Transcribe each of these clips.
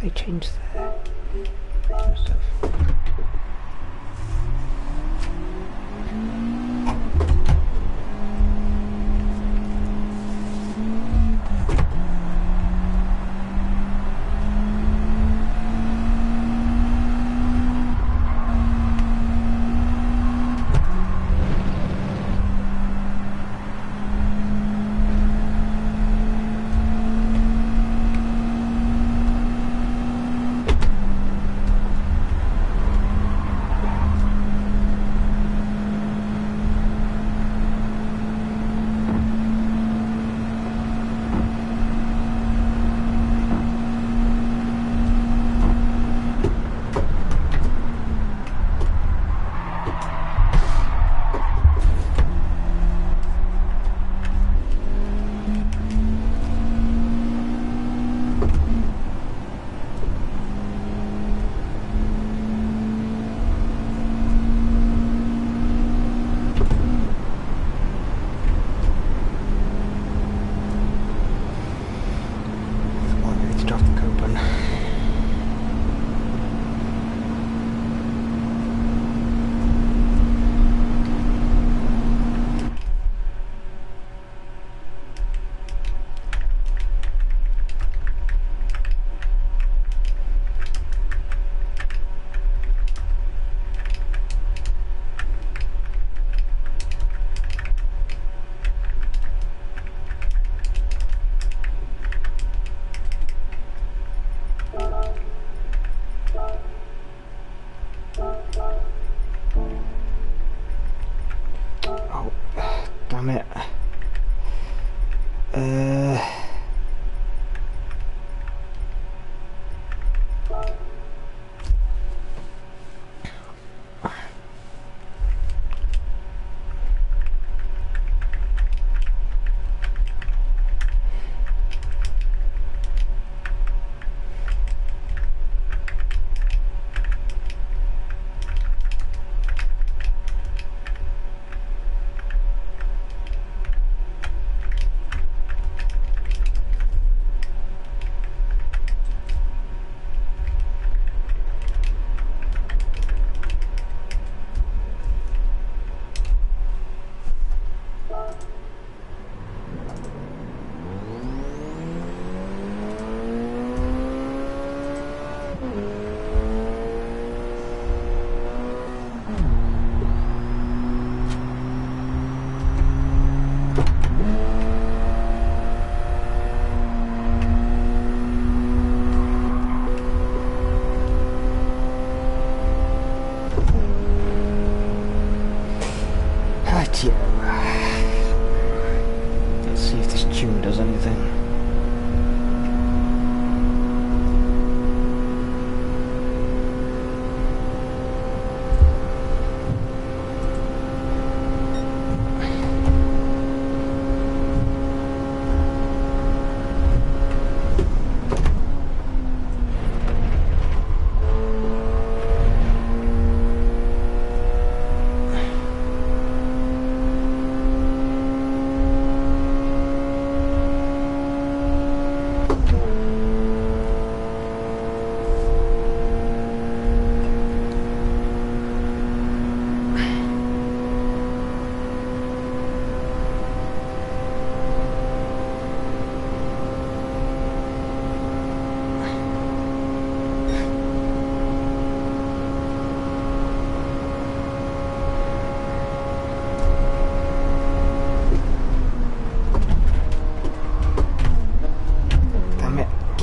They changed their stuff. Damn it. Let's see if this tune does anything.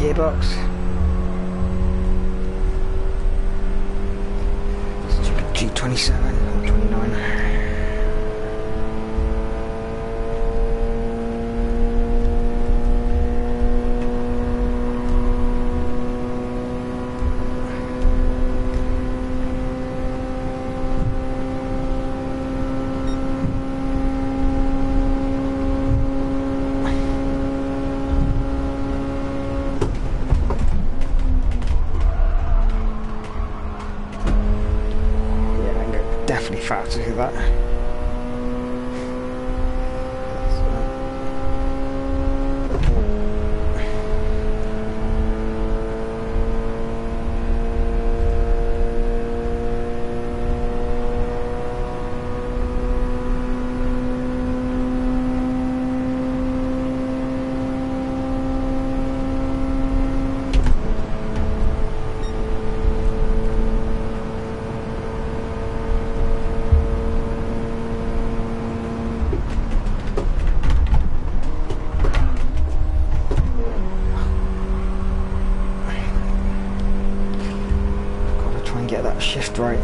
Gearbox. Stupid G27 or 29. Definitely fat to do that. get that shift right.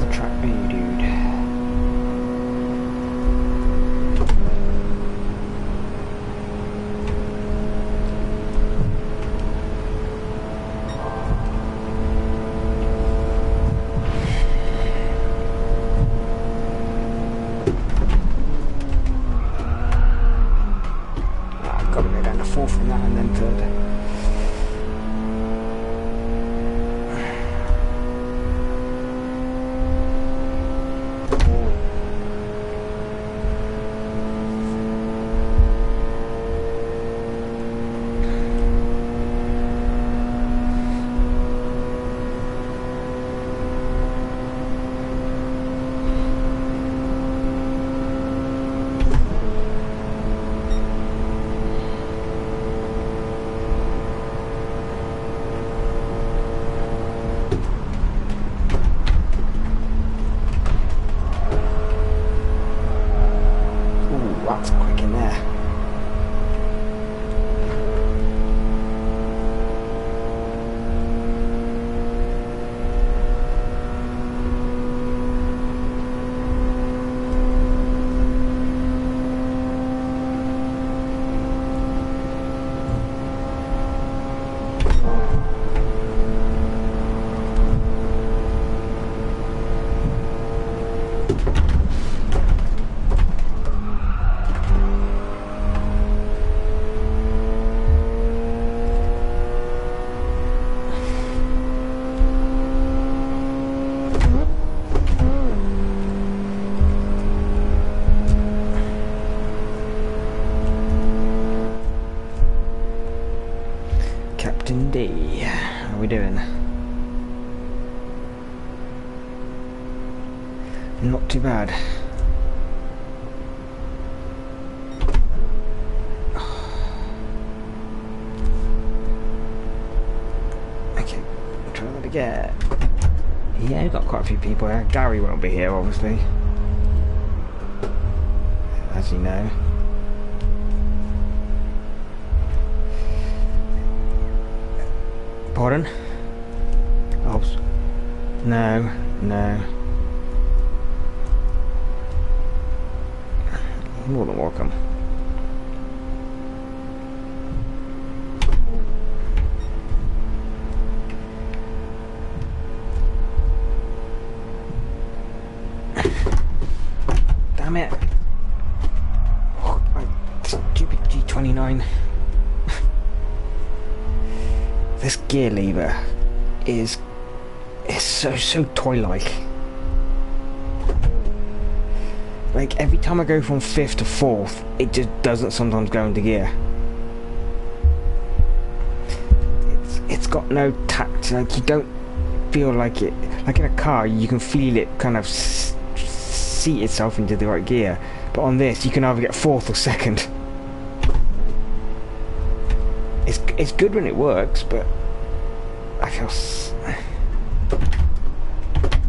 the track be, dude? I've got to go down to fourth from that and then third. That's quick in there. Captain D, how are we doing? Not too bad. Okay, try that again. Yeah, we've got quite a few people here. Gary won't be here, obviously, as you know. Pardon? Oh, no, no. You're more than welcome. Damn it. Oh, stupid G29. This gear lever is so toy-like. Like every time I go from 5th to 4th, it just doesn't sometimes go into gear. It's got no tact. Like you don't feel like it. Like in a car, you can feel it kind of seat itself into the right gear. But on this, you can either get 4th or 2nd. It's good when it works, but I feel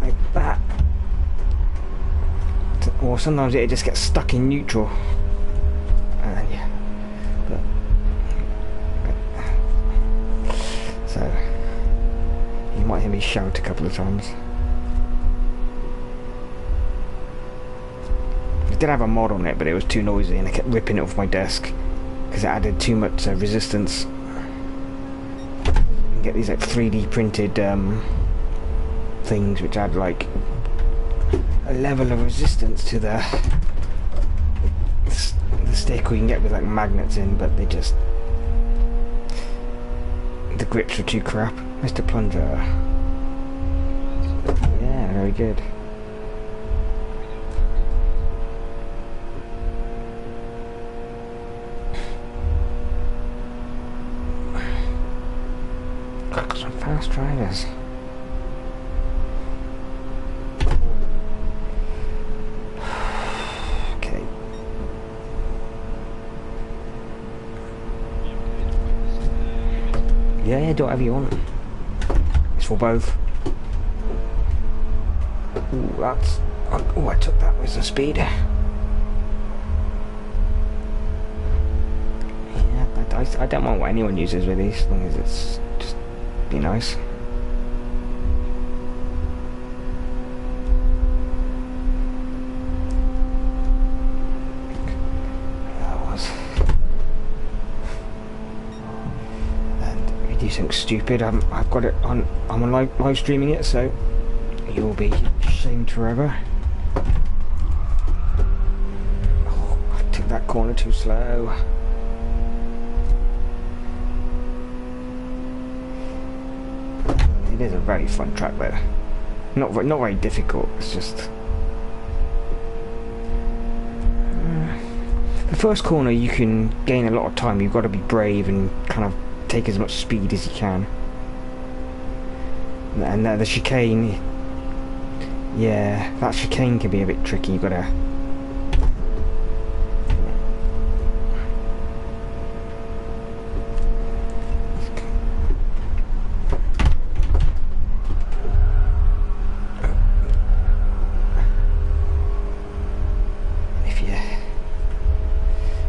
like that. Or sometimes it just gets stuck in neutral. Yeah. So you might hear me shout a couple of times. I did have a mod on it, but it was too noisy and I kept ripping it off my desk because it added too much resistance. Get these like 3D printed things which add like a level of resistance to the stick, or you can get with like magnets in, but they just, the grips are too crap. Mr. Plunger. Yeah, very good. Got some fast drivers. Okay. Yeah, do whatever you want. It's for both. Ooh, that's... Oh, I took that with the speed. Yeah, I don't mind what anyone uses with these, as long as it's just be nice. something stupid. I've got it on. I'm on live streaming it, so you'll be shamed forever. Oh, I took that corner too slow. It is a very fun track though. Not very difficult. It's just the first corner you can gain a lot of time. You've got to be brave and kind of take as much speed as you can. And the chicane, yeah, that chicane can be a bit tricky. You've got to.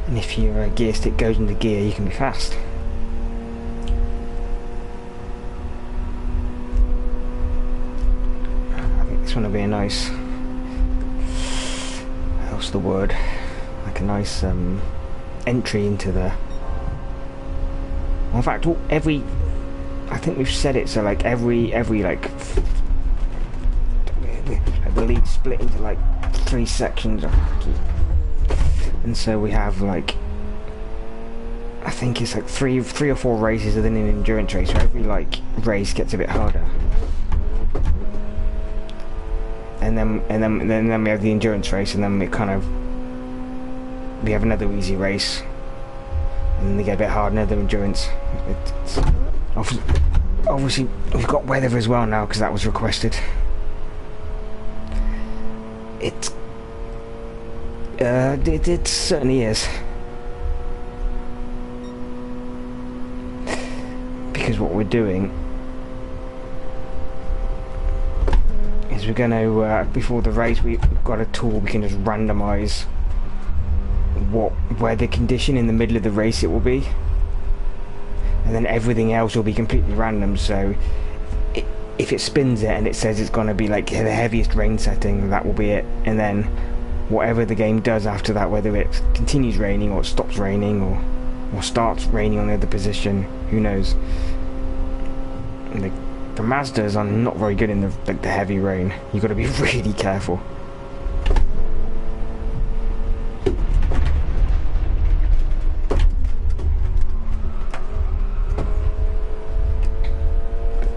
And if your gear stick goes into gear, you can be fast. I think this one will be a nice, what's the word? Like a nice entry into the. Well, in fact, I think we've said it. So like every like the league split into like 3 sections. And so we have like, I think it's like three or four races within an endurance race. So every like race gets a bit harder. And then we have the endurance race, and then we have another easy race, and then they get a bit harder, another endurance. It's obviously we've got weather as well now because that was requested. It certainly is. Because what we're doing is we're going to, before the race, we've got a tool we can just randomise what weather condition in the middle of the race it will be. And then everything else will be completely random, so if it spins it and it says it's going to be like the heaviest rain setting, that will be it. And then whatever the game does after that, whether it continues raining or it stops raining or starts raining on the other position, who knows. And the Mazdas are not very good in the heavy rain. You've got to be really careful.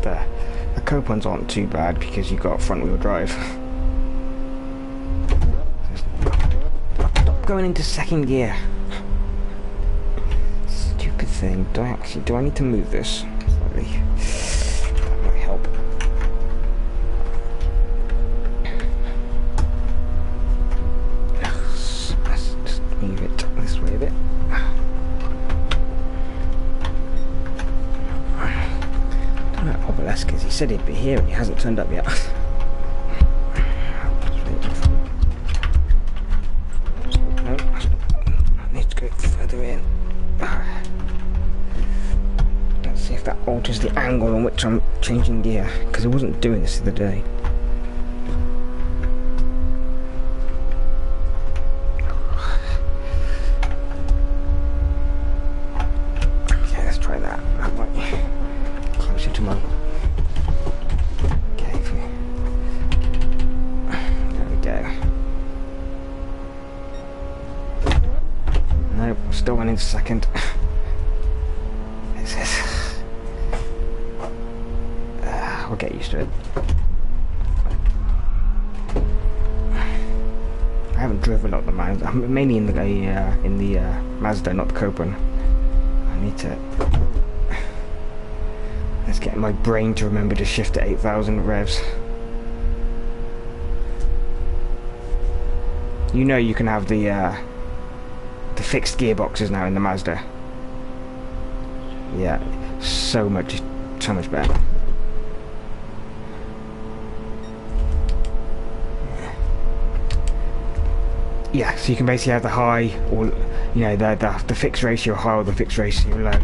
But the Cope ones aren't too bad because you've got front wheel drive. Stop going into second gear. Stupid thing. Do I need to move this slightly? That might help. Let's just move it this way a bit. I don't know Obelisk is. He said he'd be here and he hasn't turned up yet. Alters the angle on which I'm changing gear, because I wasn't doing this the other day. Okay, let's try that. That might be closer to my. Okay, there we go. Nope, still went into second. I'll get used to it. I haven't driven up the Mazda. I'm mainly in the Mazda, not the Copen. I need to. Let's get my brain to remember to shift to 8,000 revs. You know you can have the fixed gearboxes now in the Mazda. Yeah, so much better. Yeah, so you can basically have the high, or you know, the fixed ratio high or the fixed ratio low,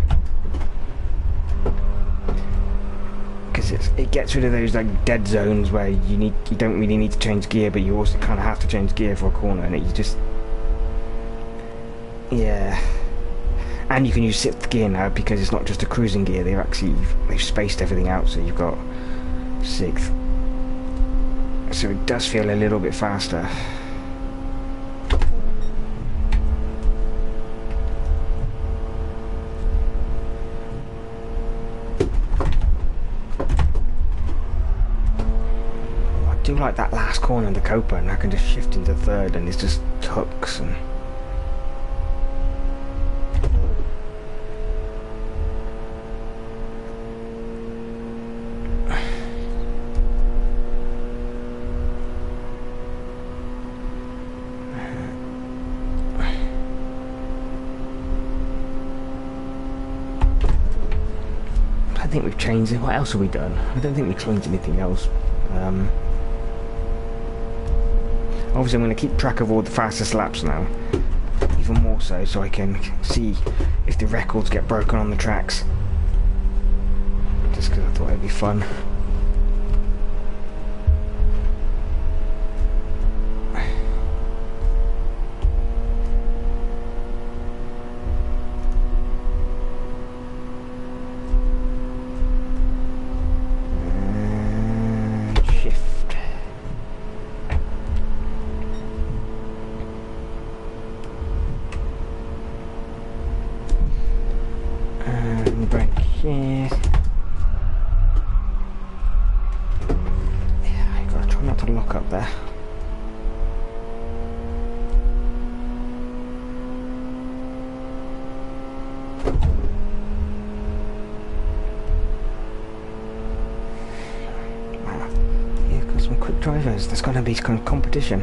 because it gets rid of those like dead zones where you don't really need to change gear, but you also kind of have to change gear for a corner, and you just, yeah. And you can use 6th gear now because it's not just a cruising gear. They've spaced everything out, so you've got 6th. So it does feel a little bit faster. I do like that last corner in the Copa, and I can just shift into 3rd, and it's just hooks and. I think we've changed it. What else have we done? I don't think we've changed anything else. Obviously I'm going to keep track of all the fastest laps now, even more so I can see if the records get broken on the tracks, just because I thought it'd be fun. Drivers, there's going to be some competition.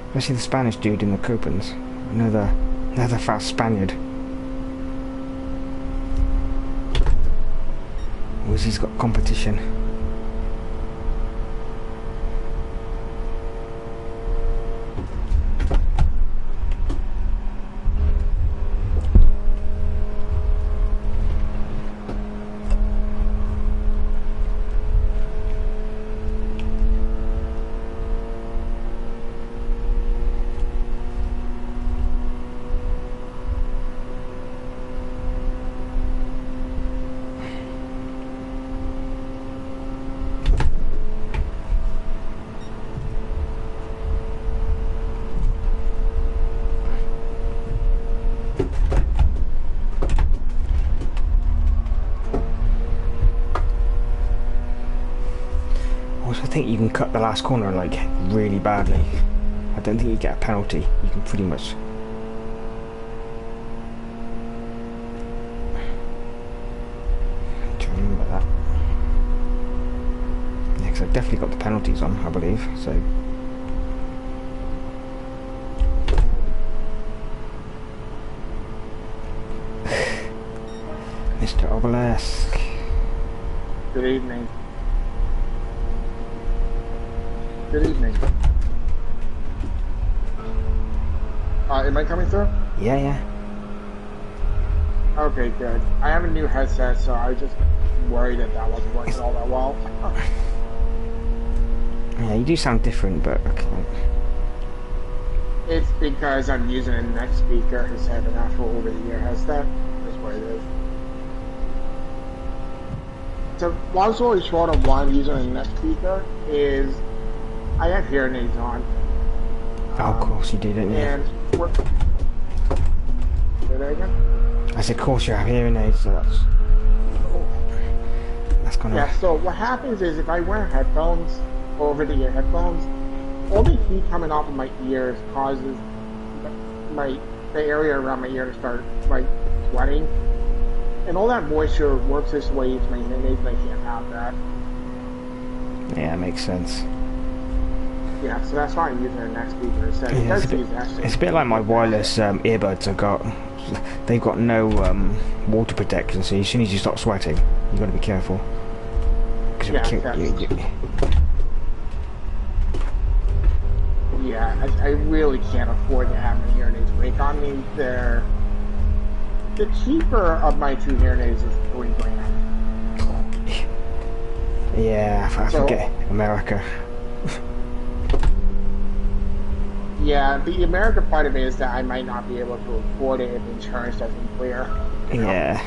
Especially the Spanish dude in the Copans. Another fast Spaniard. Wizzy's got competition. I think you can cut the last corner like really badly. I don't think you get a penalty. You can pretty much. I do remember that. Yeah, because I've definitely got the penalties on, I believe. So. Mr. Obelisk. Good evening. Good evening. Am I coming through? Yeah. Okay, good. I have a new headset, so I was just worried that wasn't working all that well. Yeah, you do sound different, but okay. It's because I'm using a neck speaker instead of an actual over-the-ear headset. That's what it is. So, long story short of why I'm using a neck speaker is I have hearing aids on. Oh, of course you did, didn't you? And say that again? I said, of course you have hearing aids, so that's gonna. Yeah. So what happens is if I wear headphones, over-the-ear headphones, all the heat coming off of my ears causes the area around my ear to start like sweating, and all that moisture works its way into my hearing aids, and I can't have that. Yeah, makes sense. Yeah, so that's why I'm using a neck speaker instead. Yeah, it's a bit like my wireless earbuds I got. They've got no water protection, so as soon as you start sweating, you've got to be careful. Yeah, I really can't afford to have my hearing aids break on me. The cheaper of my two hearing aids is $40,000. Yeah, I forget America. Yeah, the American part of it is that I might not be able to afford it if insurance doesn't clear. You know? Yeah.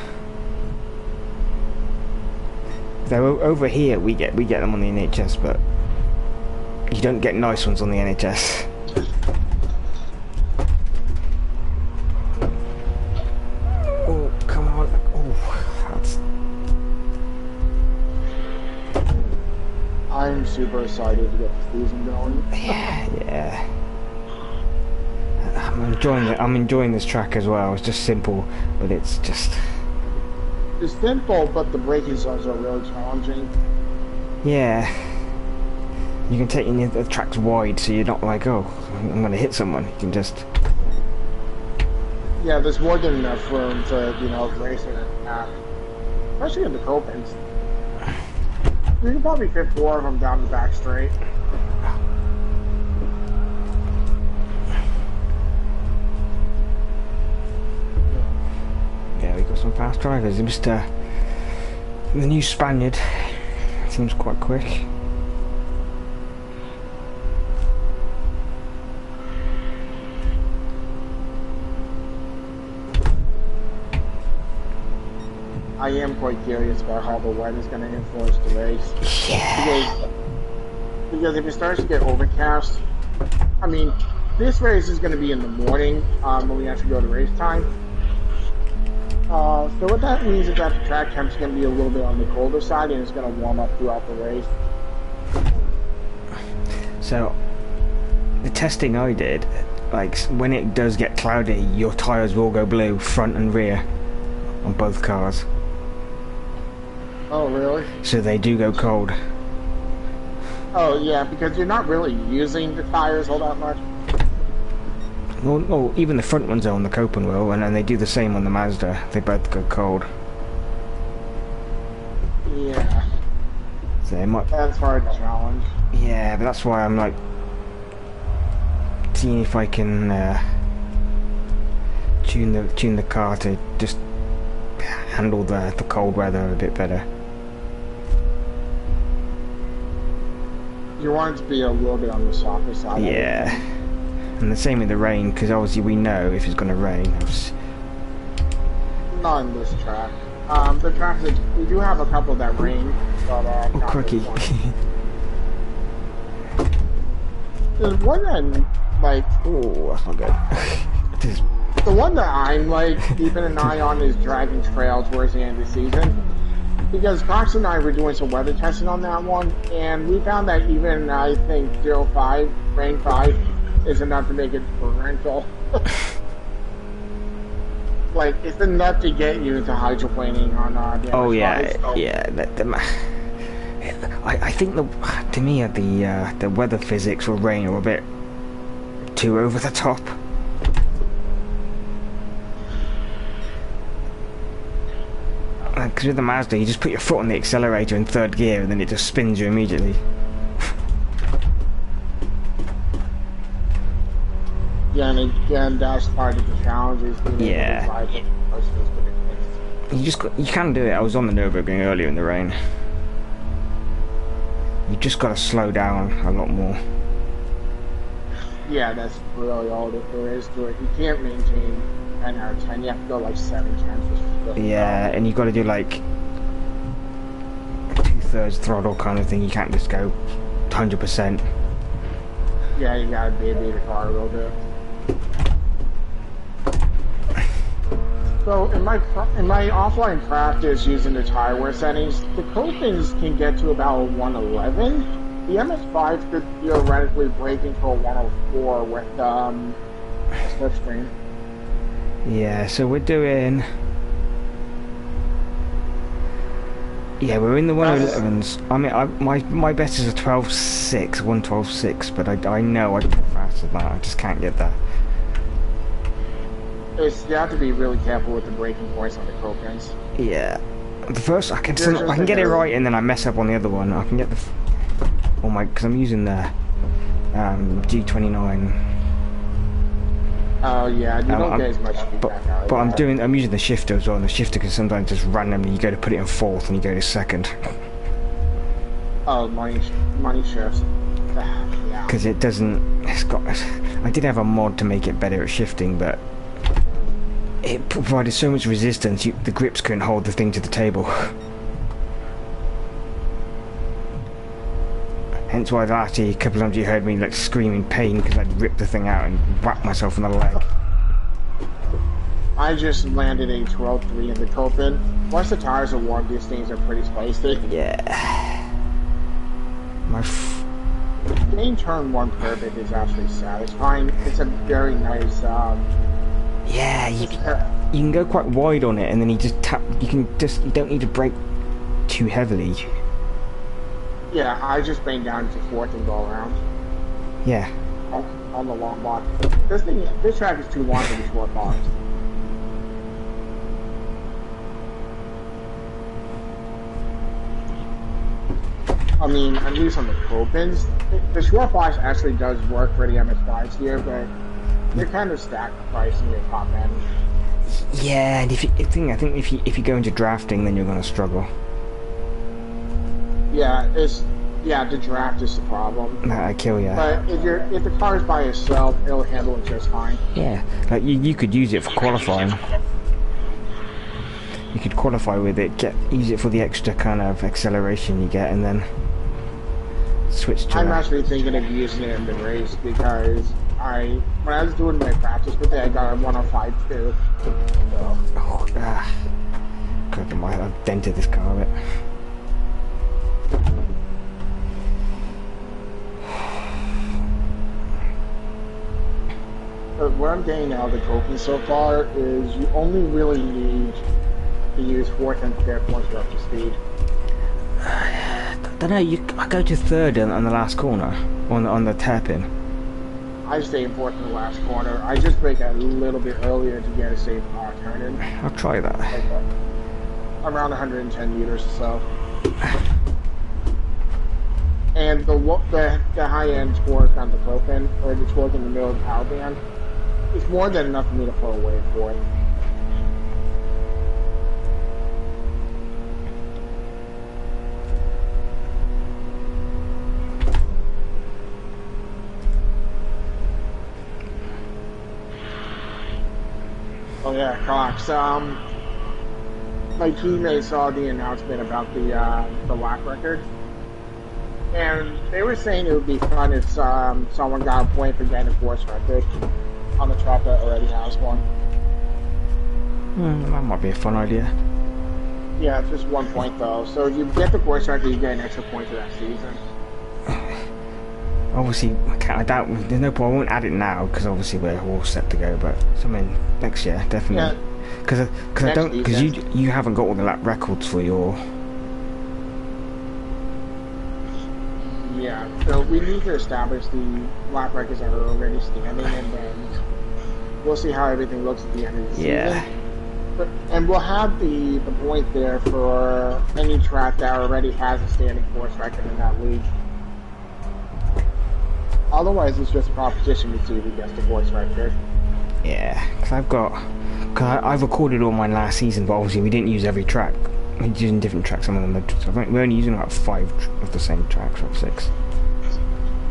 Though over here we get them on the NHS, but you don't get nice ones on the NHS. Oh, come on. Oh, that's... I'm super excited to get the season going. Yeah. I'm enjoying this track as well. It's just simple, but it's just... It's simple, but the braking zones are really challenging. Yeah. You can take the track's wide, so you're not like, oh, I'm going to hit someone. You can just... Yeah, there's more than enough room to, you know, race it and especially in the Copens. You can probably fit 4 of them down the back straight. Yeah, we got some fast drivers. Mr. The new Spaniard seems quite quick. I am quite curious about how the weather is going to influence the race. Yeah. Because if it starts to get overcast, I mean, this race is going to be in the morning when we actually go to race time. So what that means is that the track temps is going to be a little bit on the colder side and it's going to warm up throughout the race. So, the testing I did, like, when it does get cloudy, your tyres will go blue, front and rear, on both cars. Oh, really? So they do go cold. Oh, yeah, because you're not really using the tires all that much. Well, even the front ones are on the Copen will, and then they do the same on the Mazda. They both go cold. Yeah. So they might... That's hard to challenge. Yeah, but that's why I'm like... seeing if I can tune the car to just handle the cold weather a bit better. You want it to be a little bit on the softer side. Yeah. And the same with the rain, because obviously we know if it's going to rain. Not on this track. The tracks that we do have a couple that rain, but oh, crikey. There's one that, like... Oh, that's not good. The one that I'm, like, keeping an eye on is Dragon Trail towards the end of the season. Because Cox and I were doing some weather testing on that one, and we found that even, I think, 0.5, rain 5, is enough to make it for rental. Like, it's enough to get you into hydroplaning on the oh, yeah, side, so. yeah. I think, to me, the weather physics for rain are a bit too over the top. Because with the Mazda, you just put your foot on the accelerator in third gear and then it just spins you immediately. Yeah, and again, that's part of the challenge is being able to drive you can do it. I was on the Nürburgring earlier in the rain. You just got to slow down a lot more. Yeah, that's really all that there is to it. You can't maintain 10 out of 10. You have to go like 7 times. Yeah, and you got to do like 2/3 throttle kind of thing. You can't just go 100%. Yeah, you gotta baby the car a little bit. So in my offline practice using the tire wear settings, the Copens can get to about 111. The MS5 could theoretically break into a 104 with a slipstream. Yeah, so we're doing... Yeah, we're in the 111s. I mean, my best is a 12.6, 112.6, but I know I can go faster than that. I just can't get that. You have to be really careful with the braking points on the Copens. Yeah, the first I can get it right, and then I mess up on the other one. I can get the because I'm using the G29. Oh yeah, you don't get as much feedback out of but that. I'm using the shifter as well, and the shifter can sometimes just randomly you go to put it in fourth and you go to second. Oh, money shifts. Yeah. Because it doesn't. I did have a mod to make it better at shifting, but it provided so much resistance, the grips couldn't hold the thing to the table. Hence why last year, a couple of times you heard me like screaming pain because I'd ripped the thing out and whacked myself in the leg. I just landed a 12.3 in the Copen. Once the tires are warm, these things are pretty spicy. Yeah. Getting turn 1 perfect is actually satisfying. It's a very nice, yeah, you can go quite wide on it, and then you don't need to brake too heavily. Yeah, I just bang down to 4th and go around. Yeah. On the long block. This track is too long for the short blocks. I mean, at least on the Copens, the short blocks actually does work for the MS5s here, but they're kind of sacrificing your top end. Yeah, and I think if you go into drafting, then you're gonna struggle. Yeah, the draft is the problem. That'll kill you. But if the car is by itself, it'll handle it just fine. Yeah, like you could use it for qualifying. You could qualify with it, use it for the extra kind of acceleration you get, and then switch to I'm actually thinking of using it in the race because when I was doing my practice with it, I got a 105 too. So. Oh, God, I've dented this car a bit. But what I'm getting out of the Copen so far is you only really need to use 4th and 5th once you're up to speed. I don't know, I go to 3rd on the last corner, on the hairpin. I stay in 4th in the last corner. I just brake a little bit earlier to get a safe turn in. I'll try that. Like around 110 meters or so. And the high-end torque on the Copen, or the torque in the middle of the power band, is more than enough for me to pull away for it. Oh yeah, Cox. My teammate saw the announcement about the lap record, and they were saying it would be fun if someone got a point for getting a course record on the track that already has one. That might be a fun idea. Yeah, it's just 1 point though. So if you get the course record, you get an extra point for that season. Obviously, I doubt there's no point. I won't add it now because obviously we're all set to go. But something next year, definitely. Because you haven't got all the lap records for your. Yeah, so we need to establish the lap records that are already standing, and then we'll see how everything looks at the end of the season. And we'll have the point there for any track that already has a standing course record in that league. Otherwise, it's just a competition to see who gets the course record. Yeah, because I've recorded all mine last season, but obviously we didn't use every track. We're using different tracks. Some of them we're only using about 5 of the same tracks, or 6.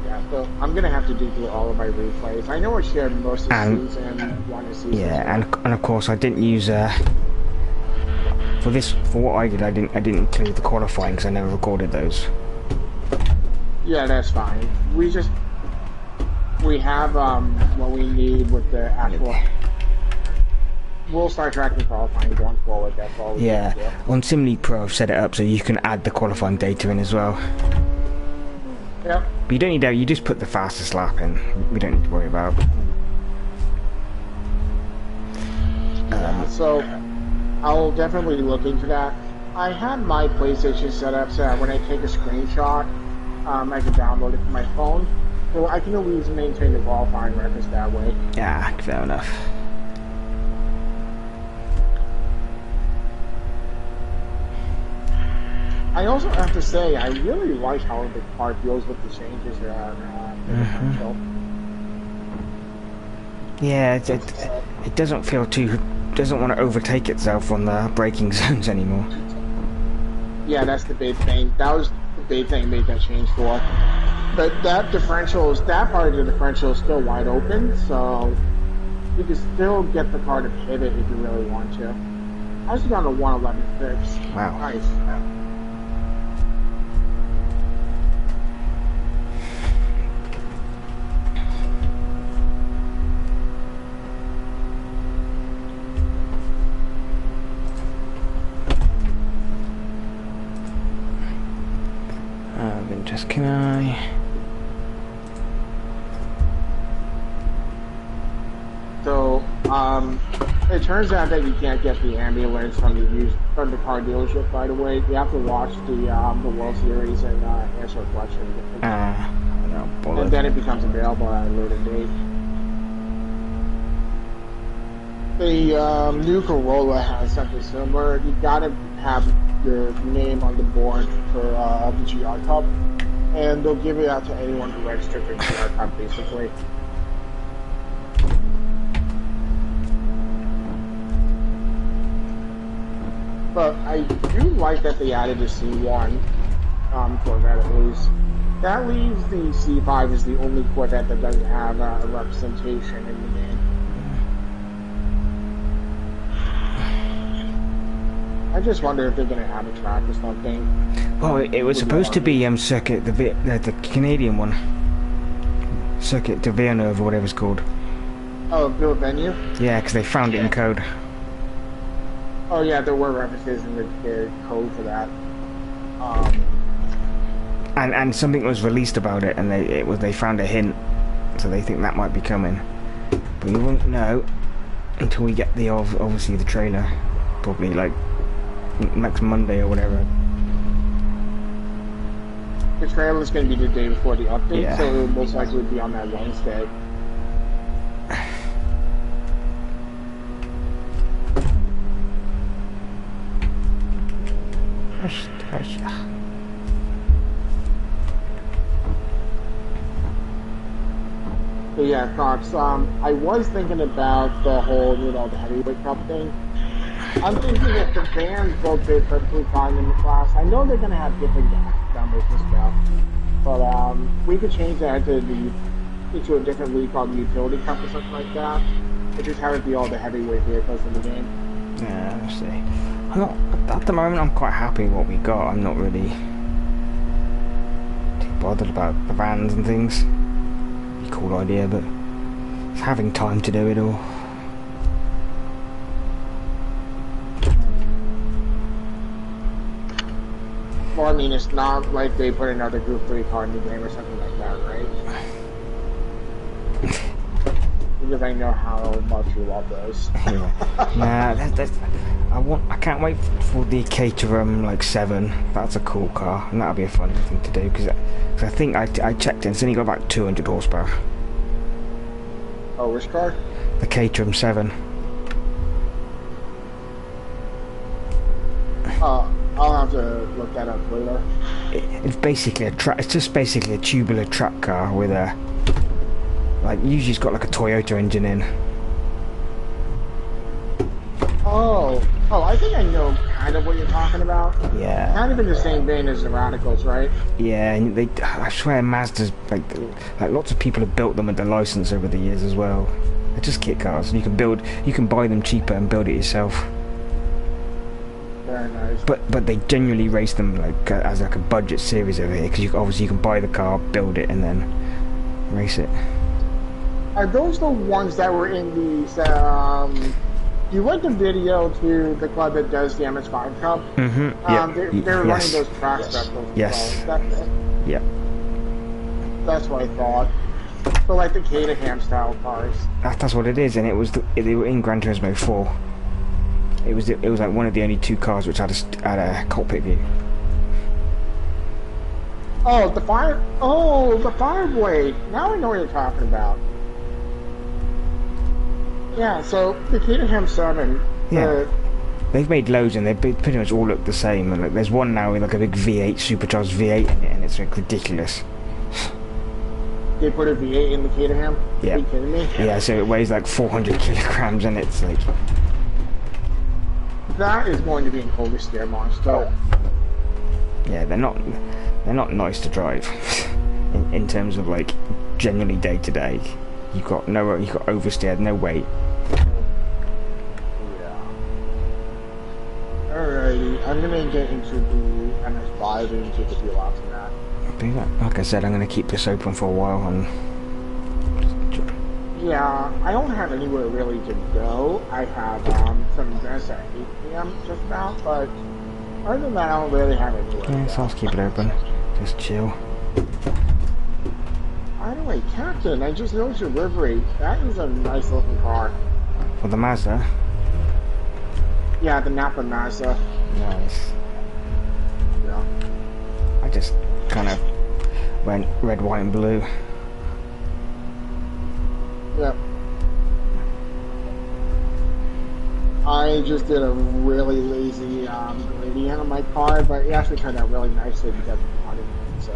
Yeah, so I'm gonna have to do through all of my replays. I know I shared most of the season 1 of season 2. Yeah, and of course I didn't use for what I did. I didn't include the qualifying because I never recorded those. Yeah, that's fine. We have what we need with the actual. We'll start tracking qualifying going forward. That's all. Yeah, on SimLeague Pro, I've set it up so you can add the qualifying data in as well. Yep. But you don't need that. You just put the fastest lap in. We don't need to worry about. So I'll definitely look into that. I have my PlayStation set up so that when I take a screenshot, I can download it from my phone. So I can always maintain the qualifying records that way. Yeah, fair enough. I also have to say, I really like how the car feels with the changes around Yeah, it doesn't feel doesn't want to overtake itself on the braking zones anymore. Yeah, that's the big thing. That was the big thing made that change for. But that part of the differential is still wide open, so you can still get the car to pivot if you really want to. I just got a 111 fix. Wow. Nice. Just can I? So, it turns out that you can't get the ambulance from the car dealership right away. You have to watch the World Series and answer a question. No, and then it becomes available at a later date. The new Corolla has something similar. You gotta have your name on the board for the GR Cup, and they'll give it out to anyone who registered for the GR Cup, basically. But I do like that they added a C1 Corvette at least. That leaves the C5 as the only Corvette that doesn't have a representation in the game. I just wonder if they're going to have a track or something. Well, it was supposed to be Circuit, the Canadian one. Circuit de Villeneuve or whatever it's called. Oh, Bill Venue? Yeah, because they found it in code. Oh yeah, there were references in the code for that. And something was released about it, and they found a hint, so they think that might be coming. But we won't know until we get the obviously the trailer, probably like next Monday or whatever. The trailer is going to be the day before the update, Yeah. so it will most likely be on that Wednesday. But yeah, Cox, I was thinking about the whole, the heavyweight cup thing. I'm thinking if the fans both did perfectly fine in the class, I know they're going to have different numbers and stuff, but we could change that into a different league called the Utility Cup or something like that, and just have it be all the heavyweight vehicles in the game. Yeah, let's see. At the moment, I'm quite happy with what we got. I'm not really too bothered about the vans and things. Be a cool idea, but it's having time to do it all. Well, I mean, it's not like they put another Group 3 car in the game or something like that, right? Because I know how much you love those. I can't wait for the Caterham like 7. That's a cool car, and that'll be a fun thing to do because I think I checked it and it's only got about 200 horsepower. Oh, which car? The Caterham 7. I'll have to look that up later. It's basically it's just basically a tubular track car with a usually it's got like a Toyota engine in. Oh, I think I know kind of what you're talking about. Yeah. Kind of in the same vein as the Radicals, right? Yeah, and I swear Mazda's like lots of people have built them with the license over the years as well. They're just kit cars, and you can buy them cheaper and build it yourself. Very nice. But they genuinely race them as a budget series over here because obviously you can buy the car, build it, and then race it. Are those the ones that were in these? You went the video to the club that does the MS5 Cup. Mm-hmm. They're running those track specials. Yes. Yeah. That's what I thought. But like the Caterham style cars. That's what it is, and they were in Gran Turismo 4. It was like one of the only 2 cars which had a cockpit view. Oh, the Fireblade. Now I know what you're talking about. Yeah, so the Caterham 7. Yeah. They've made loads and they pretty much all look the same. And there's one now with like a big V8, supercharged V8 in it, and it's like ridiculous. They put a V8 in the Caterham? Yeah. Are you kidding me? Yeah, so it weighs like 400 kilograms and it's like... That is going to be an oversteer monster. Yeah, they're not nice to drive. in terms of like generally day to day. You got oversteered, no weight. Yeah. Alrighty, I'm gonna get into the MS5 and take a few laps on that. Like I said, I'm gonna keep this open for a while and. Yeah, I don't have anywhere really to go. I have some events at 8 p.m. just now, but other than that, I don't really have anywhere. Yeah, so I'll just keep it open. Just chill. By the way, Captain, I just noticed your livery. That is a nice looking car. For the Mazda? Yeah, the Napa Mazda. Nice. Yeah. I just kind of went red, white, and blue. Yep. I just did a really lazy gradient on my car, but it actually turned out really nicely because of the modding, so.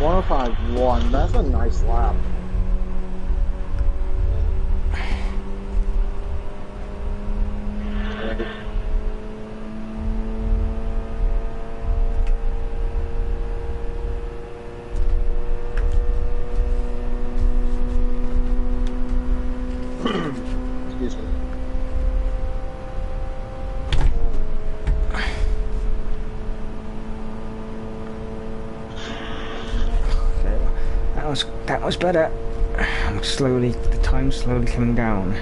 105.1, that's a nice lap. Excuse me. That was better. The time's slowly coming down.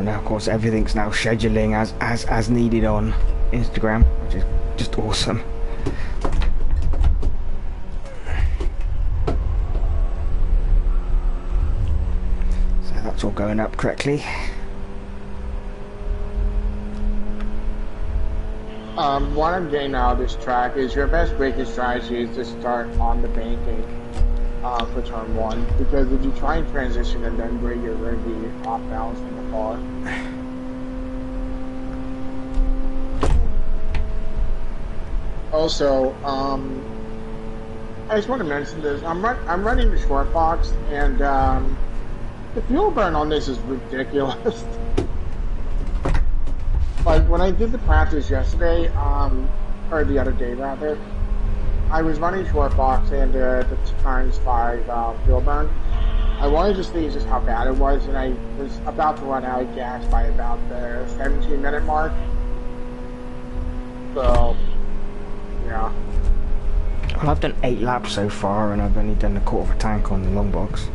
Now, of course, everything's now scheduling as needed on Instagram, which is just awesome. So that's all going up correctly. What I'm getting out of this track is your best braking strategy is to start on the banking for turn 1, because if you try and transition and then brake, you're going to be off balance from the car. Also, I just want to mention this. I'm running the short box, and the fuel burn on this is ridiculous. Like when I did the practice yesterday, or the other day rather, I was running short box and the ×5 fuel burn. I wanted to see just how bad it was, and I was about to run out of gas by about the 17-minute mark. So, yeah. Well, I've done 8 laps so far, and I've only done a quarter of a tank on the long box.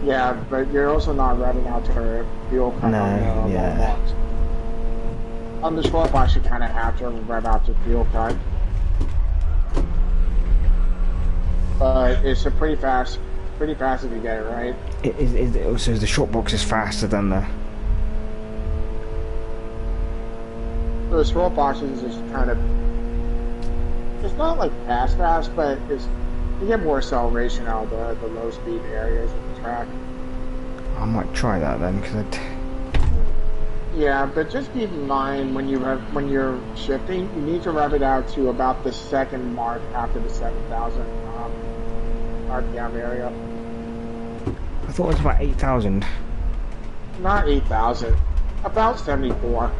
Yeah, but you're also not revving out to fuel cut on the long box. On the short box, you kind of have to rev out to fuel cut. But it's a pretty fast if you get it right. So the short box is faster than the... So the short box is just kind of... It's not like fast, but you get more acceleration out of the low speed areas of the track. I might try that then, because Yeah, but just keep in mind when you're shifting, you need to rev it out to about the second mark after the 7,000 RPM area. I thought it was about 8,000. Not 8,000, about 74.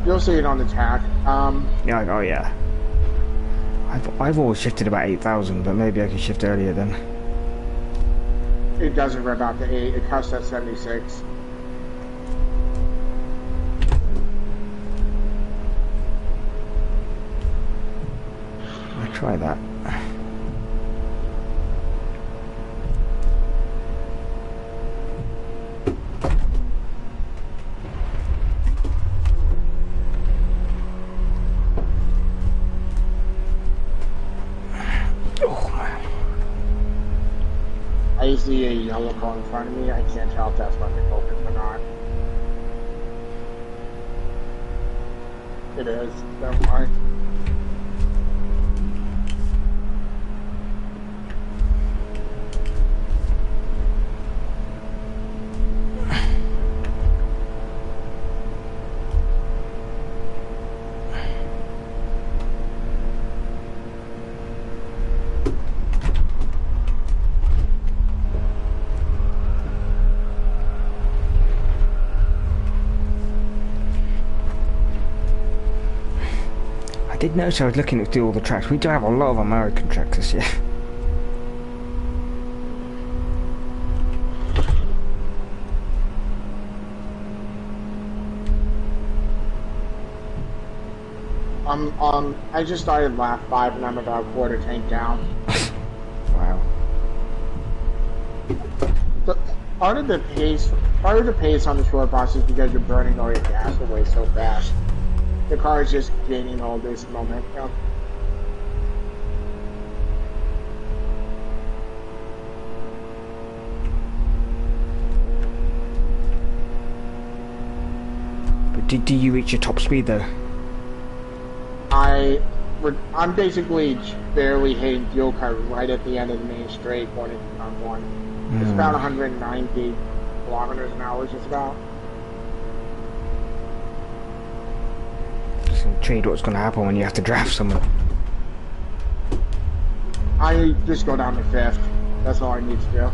You'll see it on the track. Yeah. Oh yeah. I've always shifted about 8,000, but maybe I can shift earlier then. It doesn't rev out to 8. It cuts at 76. I'll try that. I see a yellow car in front of me. I can't tell if that's running open or not. It is, definitely. I did notice I was looking through all the tracks. We do have a lot of American tracks this year. I just started lap 5 and I'm about a quarter tank down. Wow. But part of the pace on the short bus is because you're burning all your gas away so fast. The car is just gaining all this momentum. But do you reach your top speed though? I'm basically barely hitting fuel cut right at the end of the main straight going into turn 1. It's about 190 kilometers an hour, just about. Just intrigued what's going to happen when you have to draft someone. I just go down to 5th. That's all I need to do.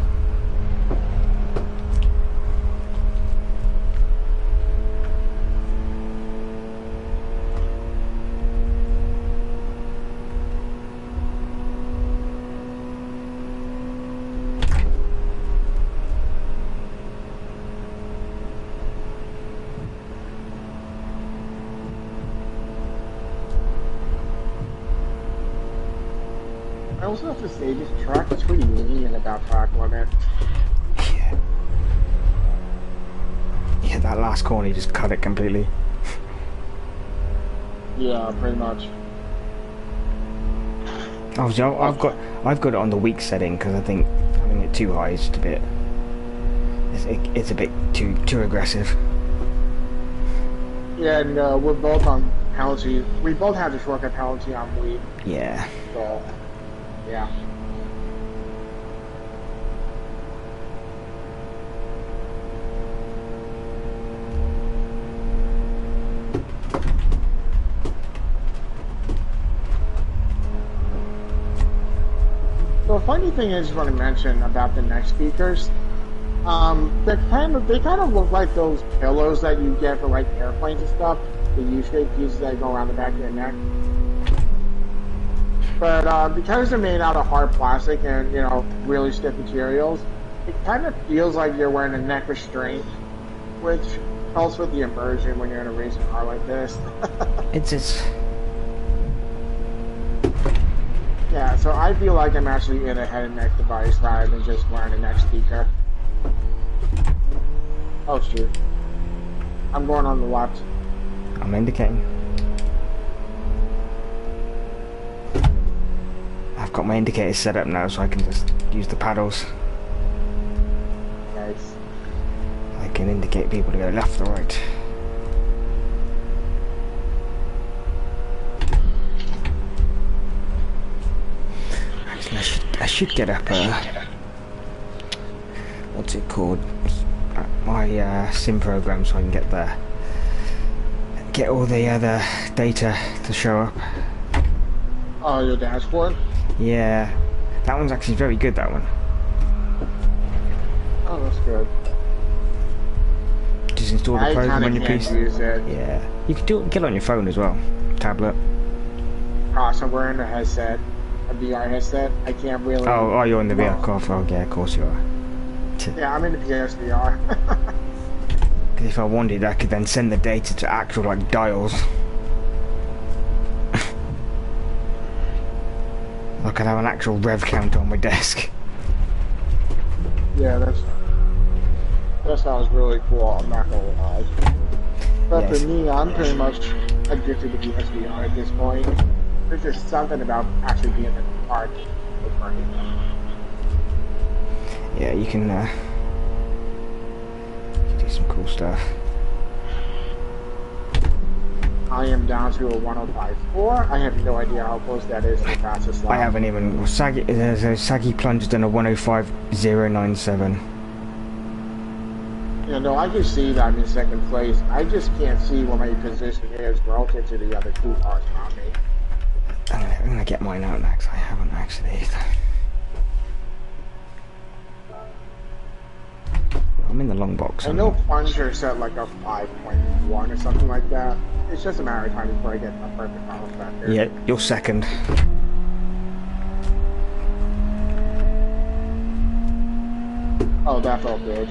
I also have to say, this track is pretty lenient about track limit. Yeah. Yeah, that last corner, you just cut it completely. Yeah, pretty much. Obviously, I've got it on the weak setting because I think having it too high is just a bit. It's a bit too aggressive. Yeah, no, we're both on penalty. We both have the shortcut penalty on weak. Yeah. So, yeah. So a funny thing I just want to mention about the neck speakers, they kind of look like those pillows that you get for like airplanes and stuff, the U-shaped pieces that go around the back of your neck. But because they're made out of hard plastic and, you know, really stiff materials, it kind of feels like you're wearing a neck restraint, which helps with the immersion when you're in a racing car like this. It's Yeah, so I feel like I'm actually in a head and neck device rather than just wearing a neck speaker. Oh shoot. I'm going on the left. I'm indicating. I've got my indicators set up now so I can just use the paddles. Nice. I can indicate people to go left or right. Actually, I should get up what's it called? My sim program so I can get all the other data to show up. Oh, your dashboard? Yeah, that one's actually very good, that one. Oh, that's good. Just install the program on your PC. Use it. Yeah, you can get it on your phone as well, tablet. So I'm wearing a headset, a VR headset. I can't really. Oh, you're in the VR. Oh, yeah, of course you are. Yeah, I'm in the PSVR. Because if I wanted, I could then send the data to actual like dials. I could have an actual rev counter on my desk. Yeah, that sounds really cool. I'm not gonna lie. But Yes. for me, I'm pretty much addicted to PSVR at this point. There's just something about actually being in the car. Yeah, you can do some cool stuff. I am down to a 105.4. I have no idea how close that is to the fastest lap. I haven't even. There's a saggy plunge done a 105.097. You know, I can see that I'm in second place. I just can't see where my position is relative to the other two cars around me. I'm gonna get mine out next. I haven't actually. I'm in the long box. I know plunger set like a 5.1 or something like that. It's just a matter of time before I get my perfect balance back there. Yeah, you're second. Oh, that felt good.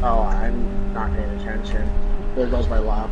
Oh, I'm not paying attention. There goes my lap.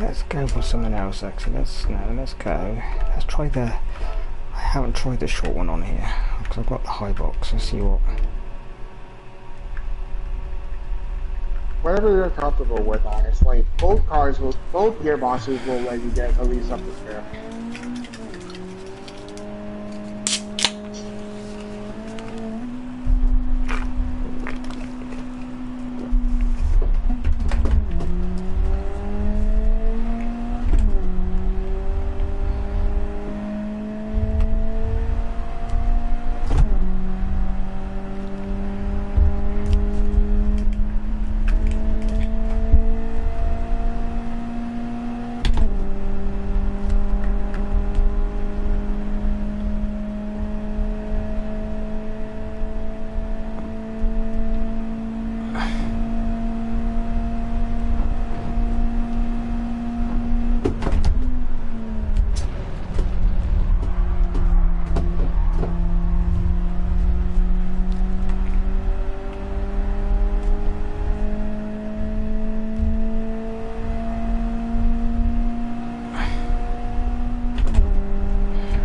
Let's go for something else actually. Let's go. Let's try the. I haven't tried the short one on here because I've got the high box. Let's see what. Whatever you're comfortable with, honestly. Both gearboxes will let you get at least up to spare.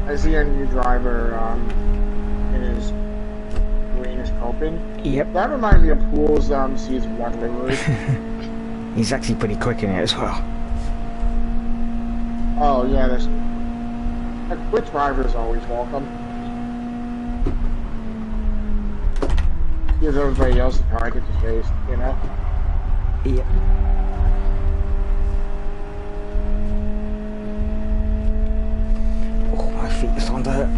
I see a new driver in his greenish open. Yep. That reminds me of Pool's season 1 livery. He's actually pretty quick in it as well. Oh yeah, there's a quick driver is always welcome. Gives everybody else a target to chase, you know? Yeah. Oh, my feet are starting to hurt.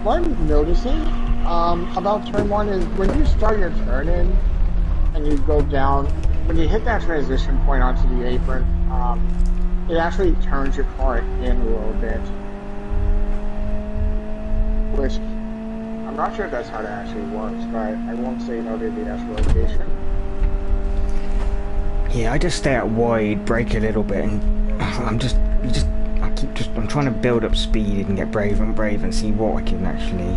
What I'm noticing about turn one is when you start your turn in and you go down, when you hit that transition point onto the apron, it actually turns your car in a little bit. Which, I'm not sure if that's how that actually works, but I won't say no to the actual location. Yeah, I just stay out wide, brake a little bit, and I'm trying to build up speed and get braver and braver and see what I can actually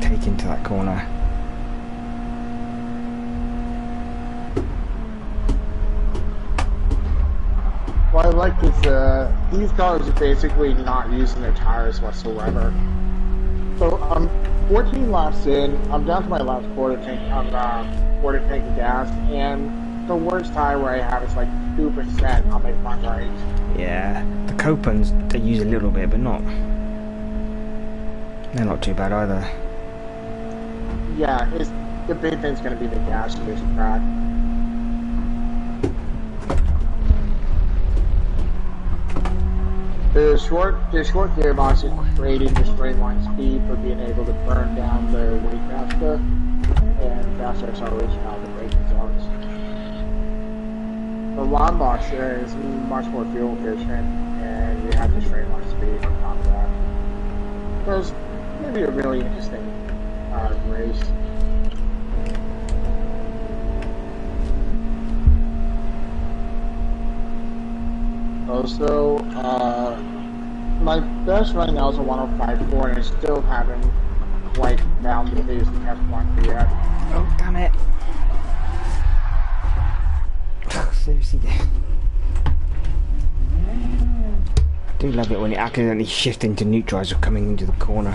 take into that corner. What I like is these cars are basically not using their tires whatsoever. So I'm 14 laps in, I'm down to my last quarter tank of gas, and the worst tire where I have is like 2% on my front right. Yeah, the Copans, they use a little bit, but they're not too bad either. Yeah, the big thing's going to be the gas in this track. The short gearbox is creating the straight line speed for being able to burn down the weight faster and faster acceleration out of the braking zones. The long box is much more fuel efficient, and you have the straight line speed on top of that. So it's going to be a really interesting race. Also, my best right now is a 105.4, and I still haven't quite found the pace to F1 yet. Oh, damn it. Seriously. I do love it when it accidentally shifts into neutralizer coming into the corner.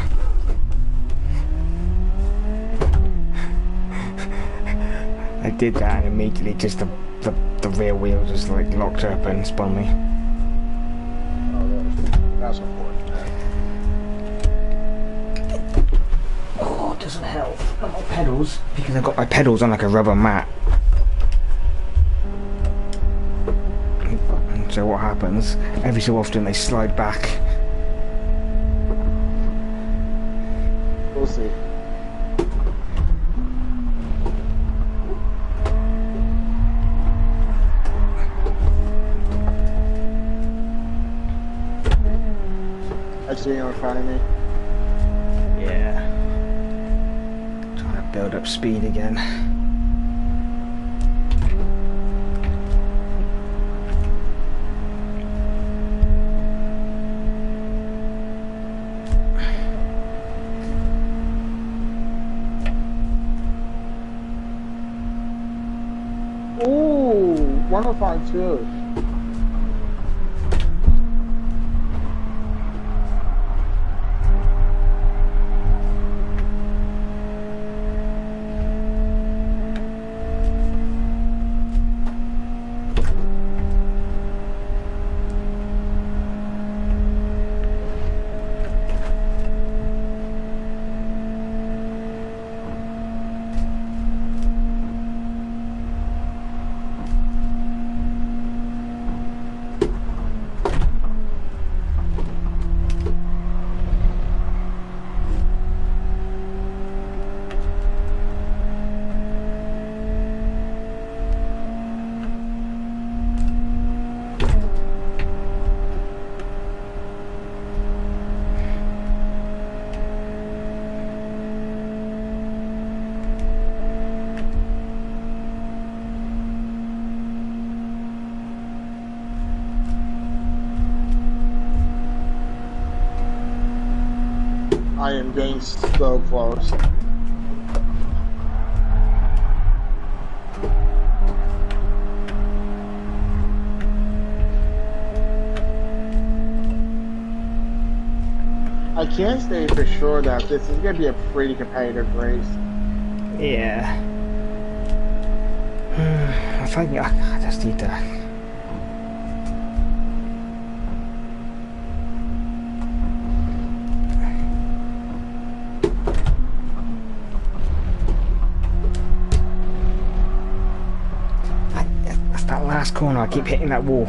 I did that and immediately just the rear wheel just like locked up and spun me. That's unfortunate. Oh, it doesn't help. I've got my pedals because I've got my pedals on like a rubber mat. And so what happens? Every so often they slide back. We'll see. I see you in front of me. Yeah. Trying to build up speed again. Ooh, 105.2. I am getting so close. can say for sure that this is going to be a pretty competitive race. Yeah. I think I just need to. That's that last corner. I keep hitting that wall.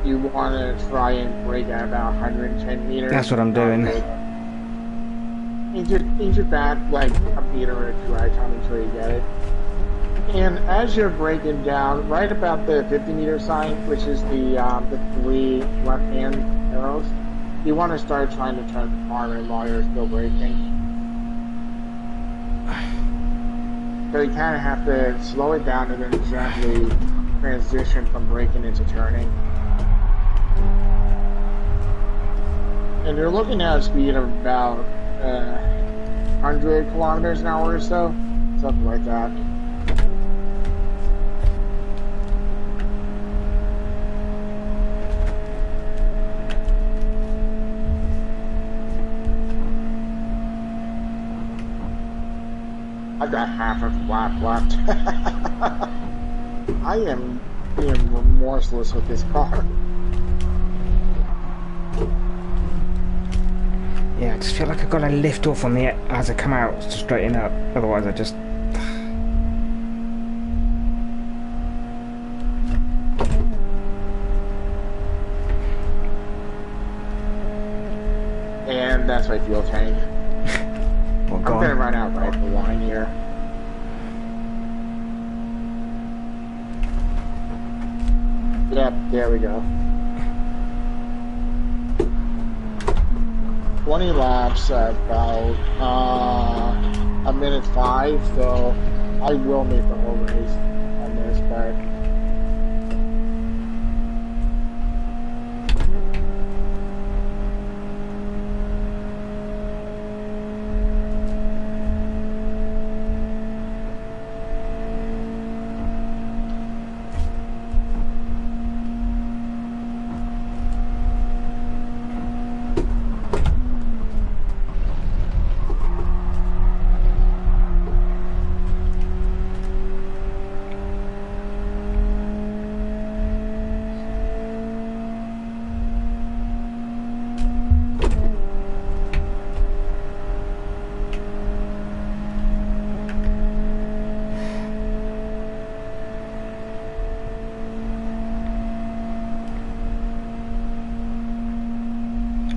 You want to try and break at about 110 meters. That's what I'm doing. Inch your back like a meter or two at a time until you get it. And as you're breaking down, right about the 50-meter sign, which is the 3 left-hand arrows, you want to start trying to turn the corner while you're still braking. So you kind of have to slow it down and then gently transition from braking into turning. And you're looking at a speed of about 100 kilometers an hour or so, something like that. I've got half a lap left. I am being remorseless with this car. Yeah, I just feel like I've got to lift off on the as I come out to straighten up. Otherwise, I just. And that's my fuel tank. Well, I'm gonna run out right the line here. Yep, there we go. 20 laps at about a minute 5, so I will make the whole race on this part.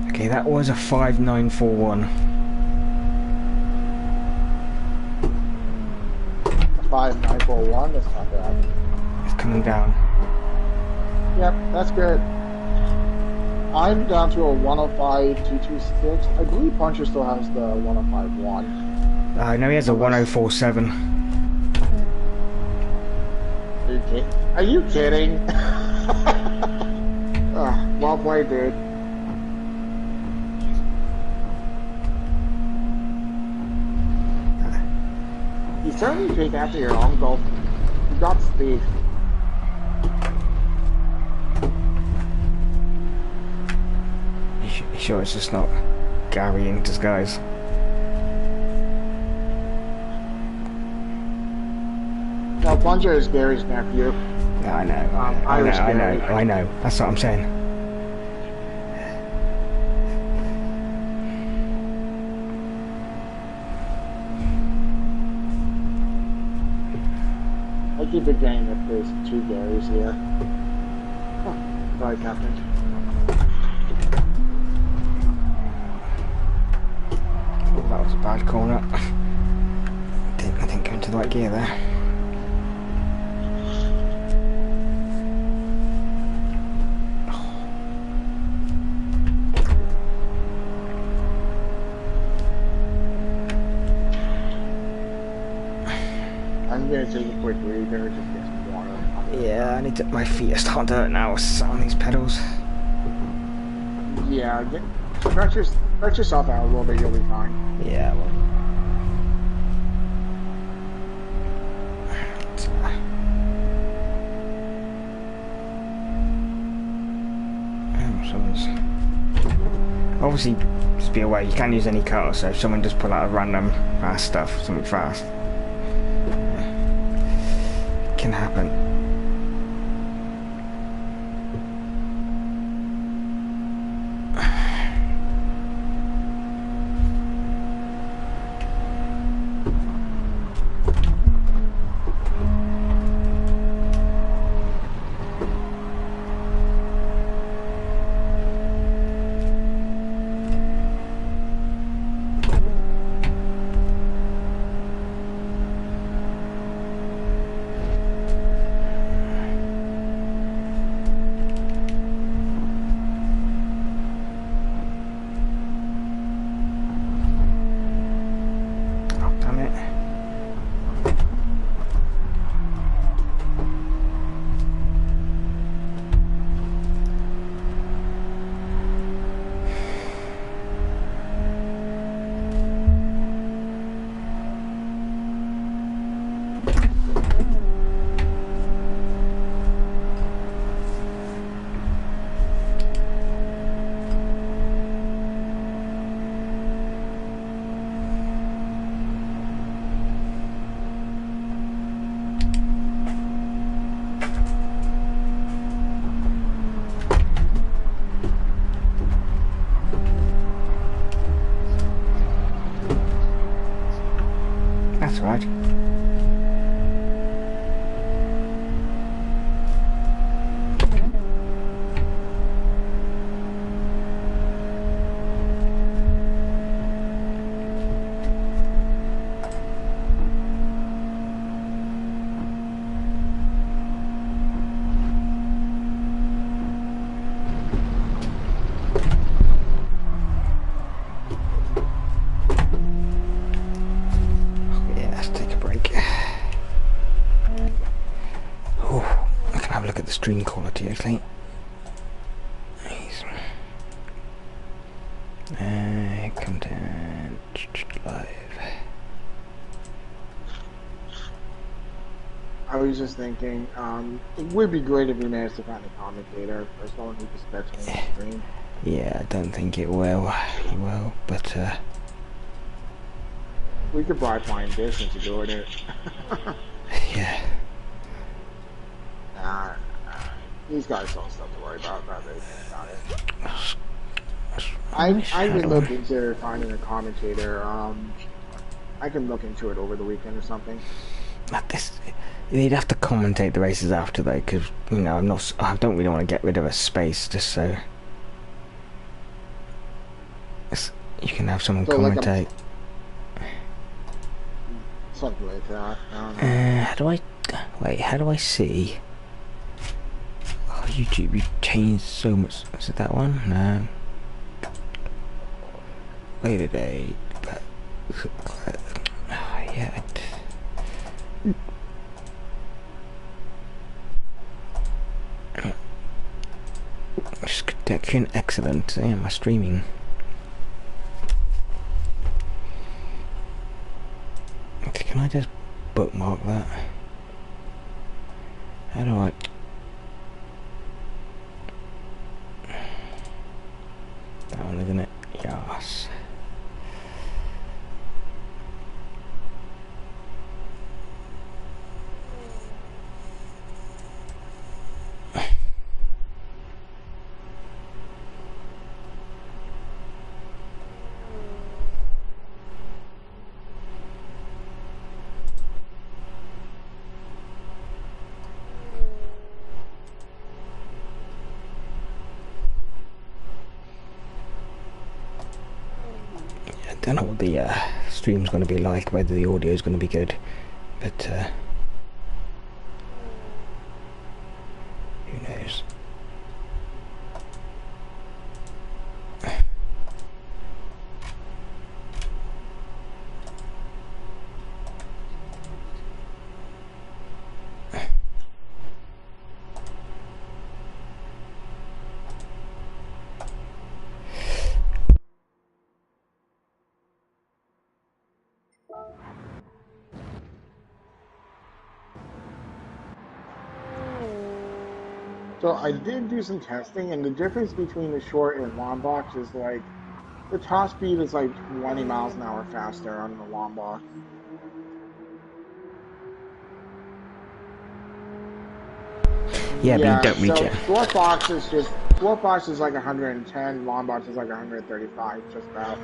Okay, that was a 5941. 5941, that's not bad. It's coming down. Yep, that's good. I'm down to a 105.226. I believe Puncher still has the 105.1. No, he has a 104.7. Are you kidding? Well played, dude. You certainly take after your own goal. You got speed. You sure it's just not Gary in disguise? No, Plunger is Gary's nephew. Yeah, I know. I know. That's what I'm saying. I keep forgetting that there's 2 Garys here. Oh, sorry, Captain. Oh, that was a bad corner. I didn't go into the right gear there. I'm gonna take a quick breather, just get some water. Yeah, I need to. My feet are starting to hurt now. Sat on these pedals. Yeah, stretch yourself out a little bit, you'll be fine. Yeah, well. Obviously, just be aware, you can't use any car, so if someone just pull out a random fast stuff, something fast, it can happen. That's right. Stream quality actually. Content live. I was just thinking, it would be great if we managed to find a commentator or someone who could spectate the stream. Yeah, I don't think it will. He will, but we could probably find this into doing it. Yeah. He's got his own stuff to worry about. Not really about it. I would look into finding a commentator. I can look into it over the weekend or something. They'd have to commentate the races after though, because you know I don't really want to get rid of a space just so you can have someone commentate. Something like that. How do I see? Oh, YouTube, you changed so much. Is it that one? No. Later date. Yeah. Protection excellent. Yeah, my streaming. Okay, can I just bookmark that? How do I? That one, isn't it? Yes. I don't know what the stream's going to be like, whether the audio is going to be good, but who knows. So I did do some testing, and the difference between the short and long box is like The top speed is like 20 miles an hour faster on the long box. Yeah, but you Yeah, don't reach so it. short box is like 110, long box is like 135, just about.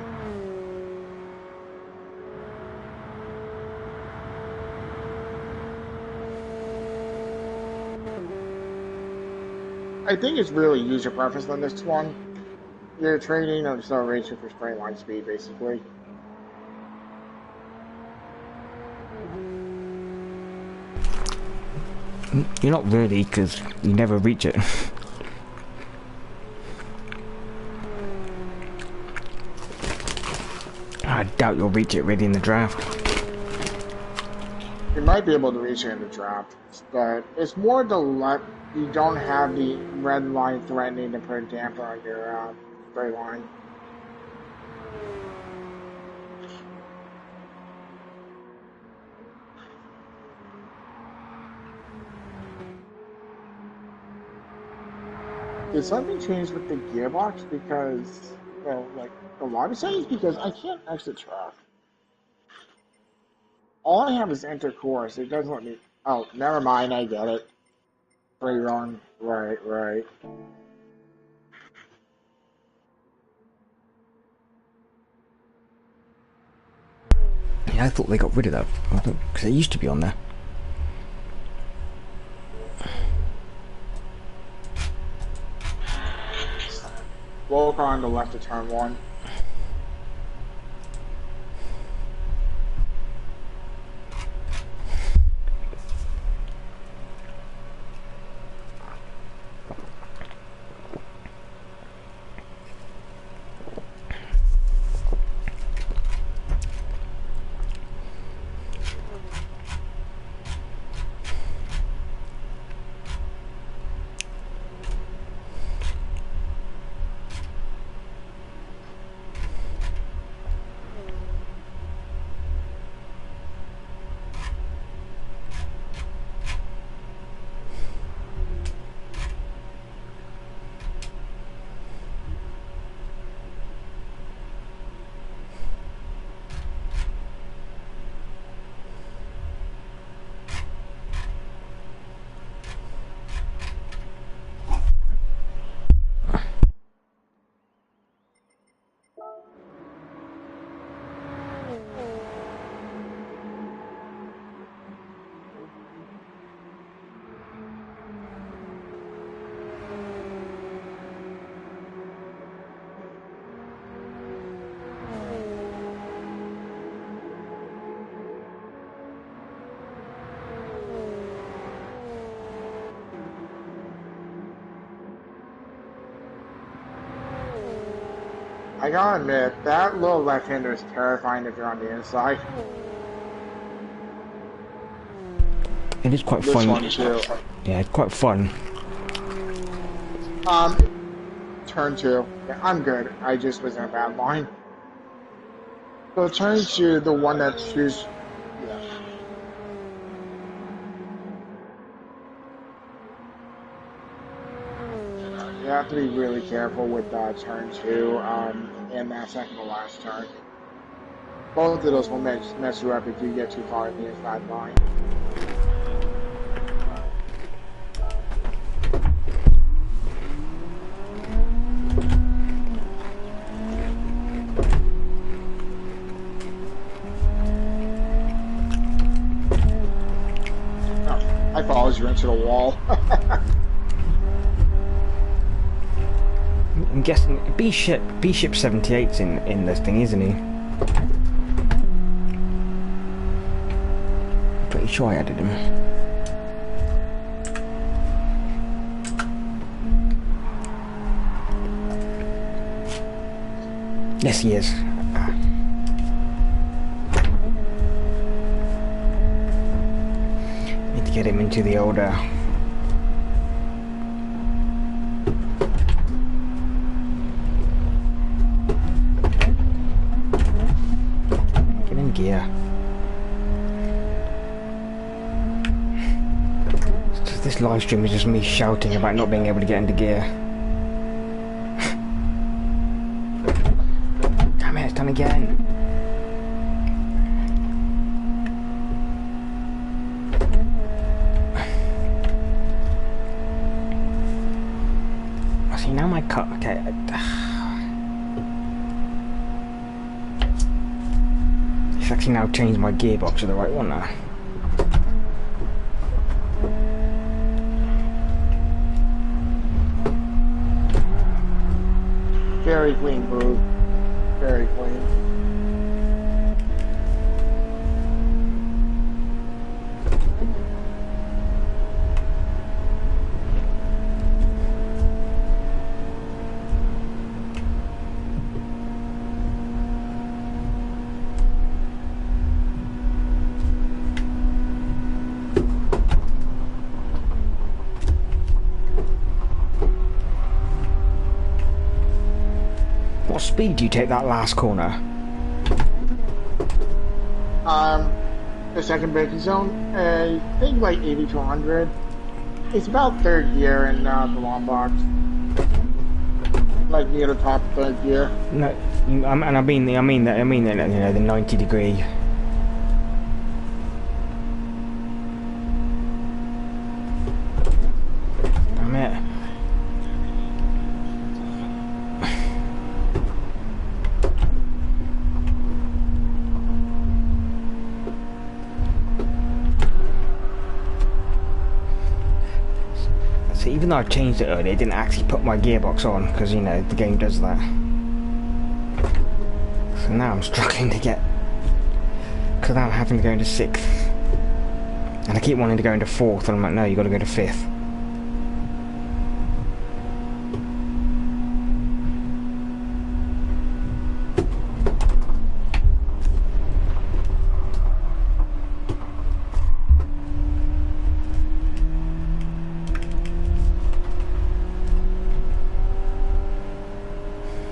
I think it's really user preference on this one. You're trading on acceleration for straight line speed, basically. You're not really, because you never reach it. I doubt you'll reach it really in the draft. You might be able to reach it in the draft, but it's more the left. You don't have the red line threatening to put a damper on your straight line. Did something change with the gearbox? Because, well, like a lot of settings, because I can't exit track. All I have is enter course. It doesn't let me. Oh, never mind. I get it. Free run. Right, right. Yeah, I thought they got rid of that. Because it used to be on there. Walk on the left of turn one. I gotta admit, that little left-hander is terrifying if you're on the inside. It is quite This fun. one too. Yeah, it's quite fun. Um, turn two. Yeah, I'm good. I just was in a bad line. So turn two, the one that shoots. Yeah. You have to be really careful with turn two, and that second to last turn. Both of those will mess you up if you get too far in the inside line. Oh, I followed you into the wall. I'm guessing B-Ship 78's in this thing, isn't he? Pretty sure I added him. Yes, he is. Need to get him into the older. Get in gear. This live stream is just me shouting about not being able to get into gear. cut. Okay. It's actually now changed my gearbox to the right one now. Very clean move. Very clean. What speed do you take that last corner? The second braking zone, I think like 80 to 100. It's about third gear in the long box. Like near the top of third gear. No, and I mean that, you know, the 90-degree. Damn it. So even though I changed it earlier, it didn't actually put my gearbox on, because, you know, the game does that. So now I'm struggling to get... Because now I'm having to go into 6th. And I keep wanting to go into 4th, and I'm like, no, you got to go to 5th.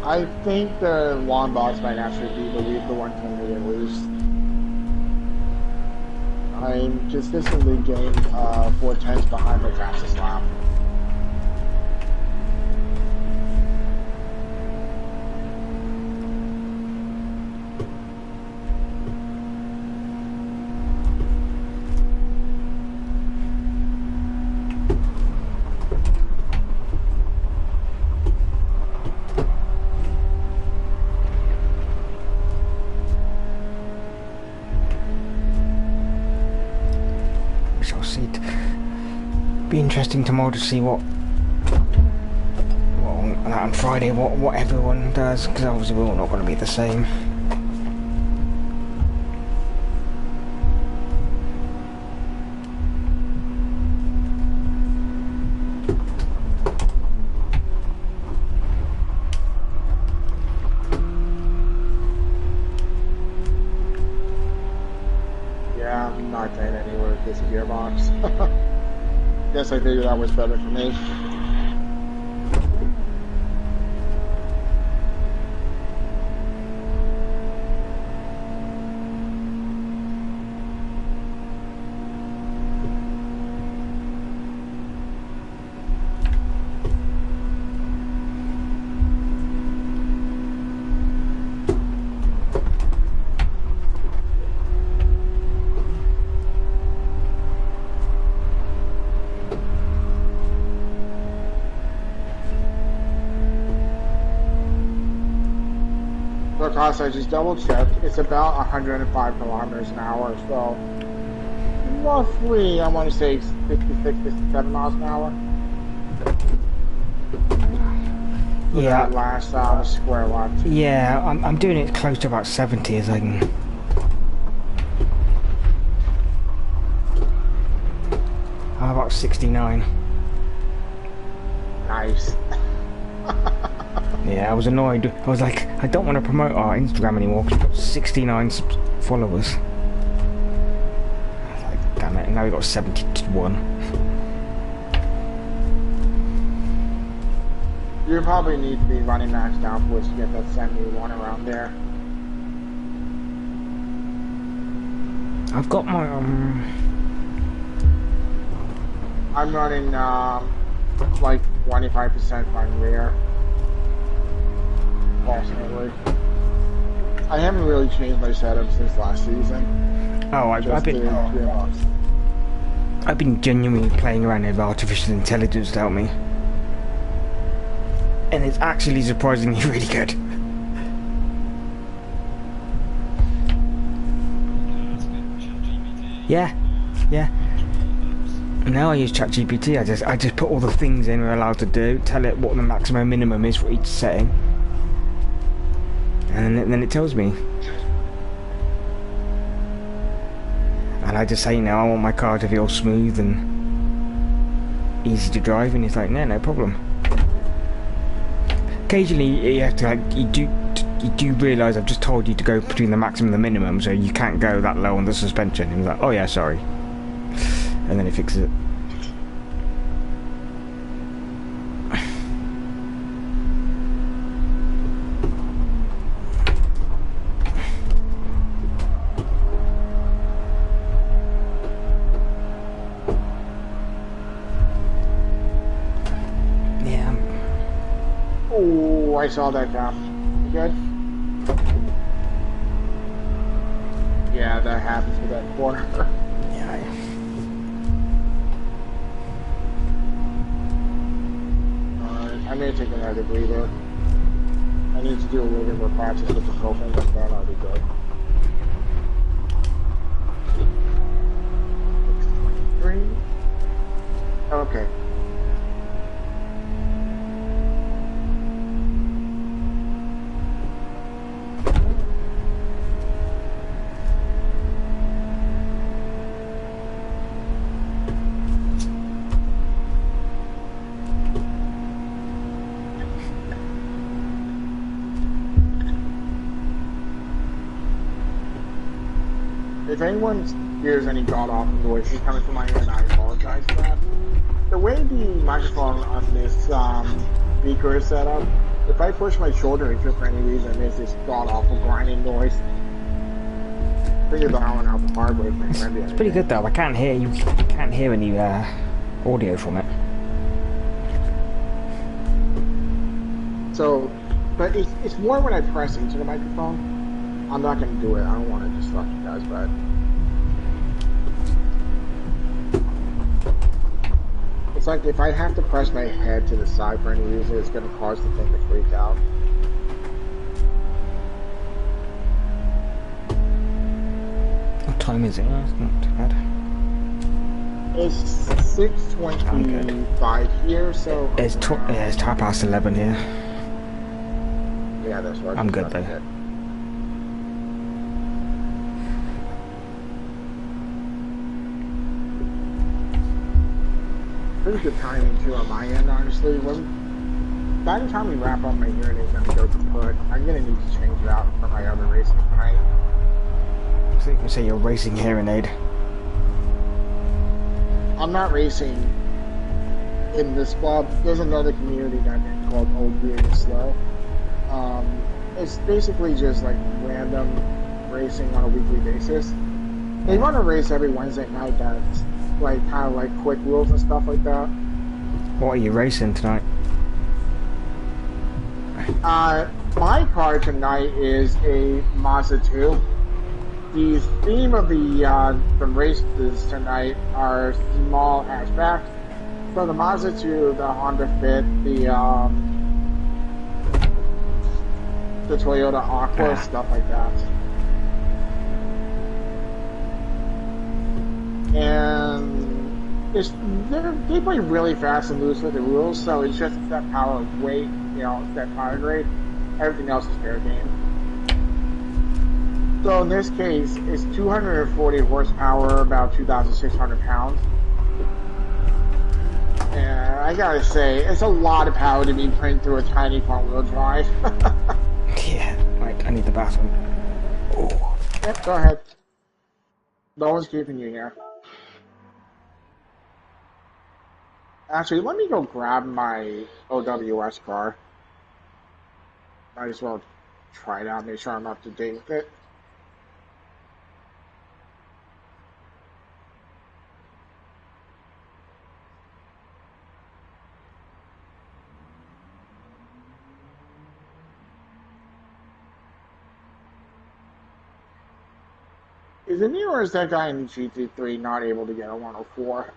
I think the long box might actually be the 110 at least. I'm consistently getting 410s behind my fastest lap. Be interesting tomorrow to see what on Friday what everyone does, because obviously we're all not going to be the same. Yeah, I'm not getting anywhere with this gearbox. Guess I figured that was better for me. Because I just double checked, it's about 105 kilometers an hour, so roughly I want to say 66, 67 miles an hour. Yeah. That last square left. Yeah, I'm doing it close to about 70 as I can. I'm about 69. Nice. Yeah, I was annoyed. I was like, I don't want to promote our Instagram anymore because we've got 69 followers. I was like, damn it, and now we've got 71. You probably need to be running max downforce to get that 71 around there. I've got my, I'm running, like 25% front rear. Approximately. I haven't really changed my setup since last season. Oh, I've been genuinely playing around with artificial intelligence to help me. and it's actually surprisingly really good. Yeah, yeah. Now I use ChatGPT. I just put all the things in we're allowed to do, tell it what the maximum minimum is for each setting, and then it tells me. And I just say, you know, I want my car to feel smooth and easy to drive, and it's like, no problem. Occasionally you have to, like, you do realise I've just told you to go between the maximum and the minimum, so you can't go that low on the suspension. And it's like, oh yeah, sorry. And then it fixes it. Yeah. Oh, I saw that jump. You good? Yeah, that happens with that corner. Yeah. I may take another breather. I need to do a little bit more practice with the profile, but then I'll be good. 623. Okay. If anyone hears any god-awful noises coming from my end, I apologize for that. The way the microphone on this speaker is set up, if I push my shoulder into it for any reason, it makes this god-awful grinding noise. Figured that one out the hard way. It's pretty good though. I can't hear you. Can't hear any audio from it. So, but it's more when I press into the microphone. I'm not going to do it. I don't want to disrupt you guys, but it's like if I have to press my head to the side for any reason, it's going to cause the thing to freak out. What time is it? Oh, it's not too bad. It's 6:25 here, so It's 11 here. Yeah, that's right. I'm good though. Pretty good timing too on my end, honestly. By the time we wrap up, my hearing is going to go kaput. I'm going to need to change it out for my other racing tonight. So you can say you're racing hearing aid. I'm not racing in this club. There's another community that I'm in called Old Weird and Slow. It's basically just like random racing on a weekly basis. They run a race every Wednesday night that's like kind of like quick wheels and stuff like that. What are you racing tonight? My car tonight is a Mazda 2. The theme of the races tonight are small hatchbacks. So the Mazda 2, the Honda Fit, the Toyota Aqua, stuff like that. And they play really fast and loose with the rules, so it's just that power of weight, you know, that power grade. Everything else is fair game. So in this case, it's 240 horsepower, about 2,600 pounds. And I gotta say, it's a lot of power to be putting through a tiny front-wheel drive. Yeah, right, I need the bathroom. Oh. Yep, go ahead. No one's keeping you here. Actually, let me go grab my OWS car. Might as well try it out, make sure I'm up to date with it. Is it me or is that guy in GT3 not able to get a 104?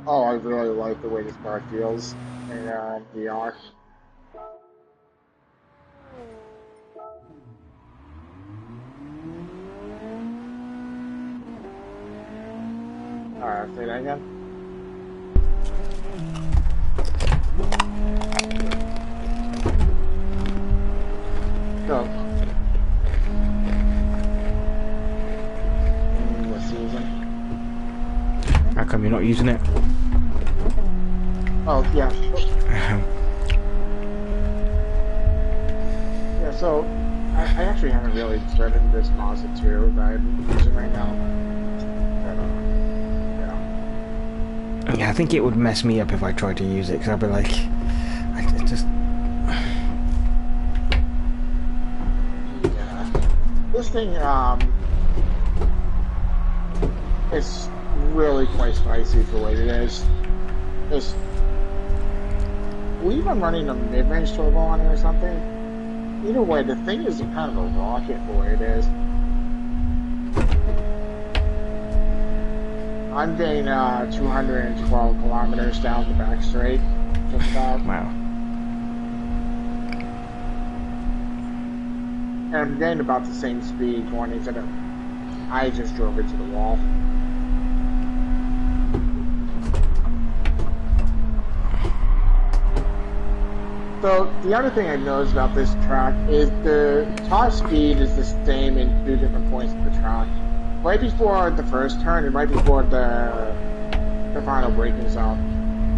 Oh, I really like the way this car feels in VR. Alright, say that again. So, what season? How come you're not using it? Oh, yeah. Yeah, so I actually haven't really driven this Mazda 2 that I'm using right now. But, Yeah, I think it would mess me up if I tried to use it, because I'd be like, I just... Yeah. This thing, is really quite spicy for what it is. It's, we've been running a mid-range turbo on it or something. Either way, the thing is kind of a rocket for what it is. I'm getting 212 kilometers down the back straight, just about. Wow. And I'm getting about the same speed going into the... I just drove it to the wall. So, the other thing I've noticed about this track is the top speed is the same in two different points of the track. Right before the first turn and right before the final braking zone,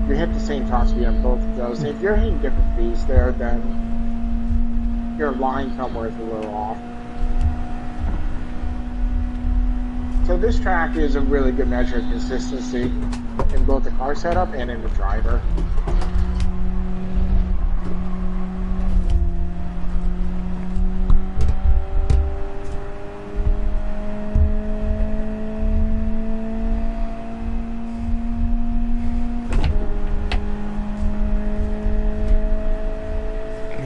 you hit the same top speed on both of those. And if you're hitting different speeds there, then your line somewhere is a little off. So this track is a really good measure of consistency in both the car setup and in the driver.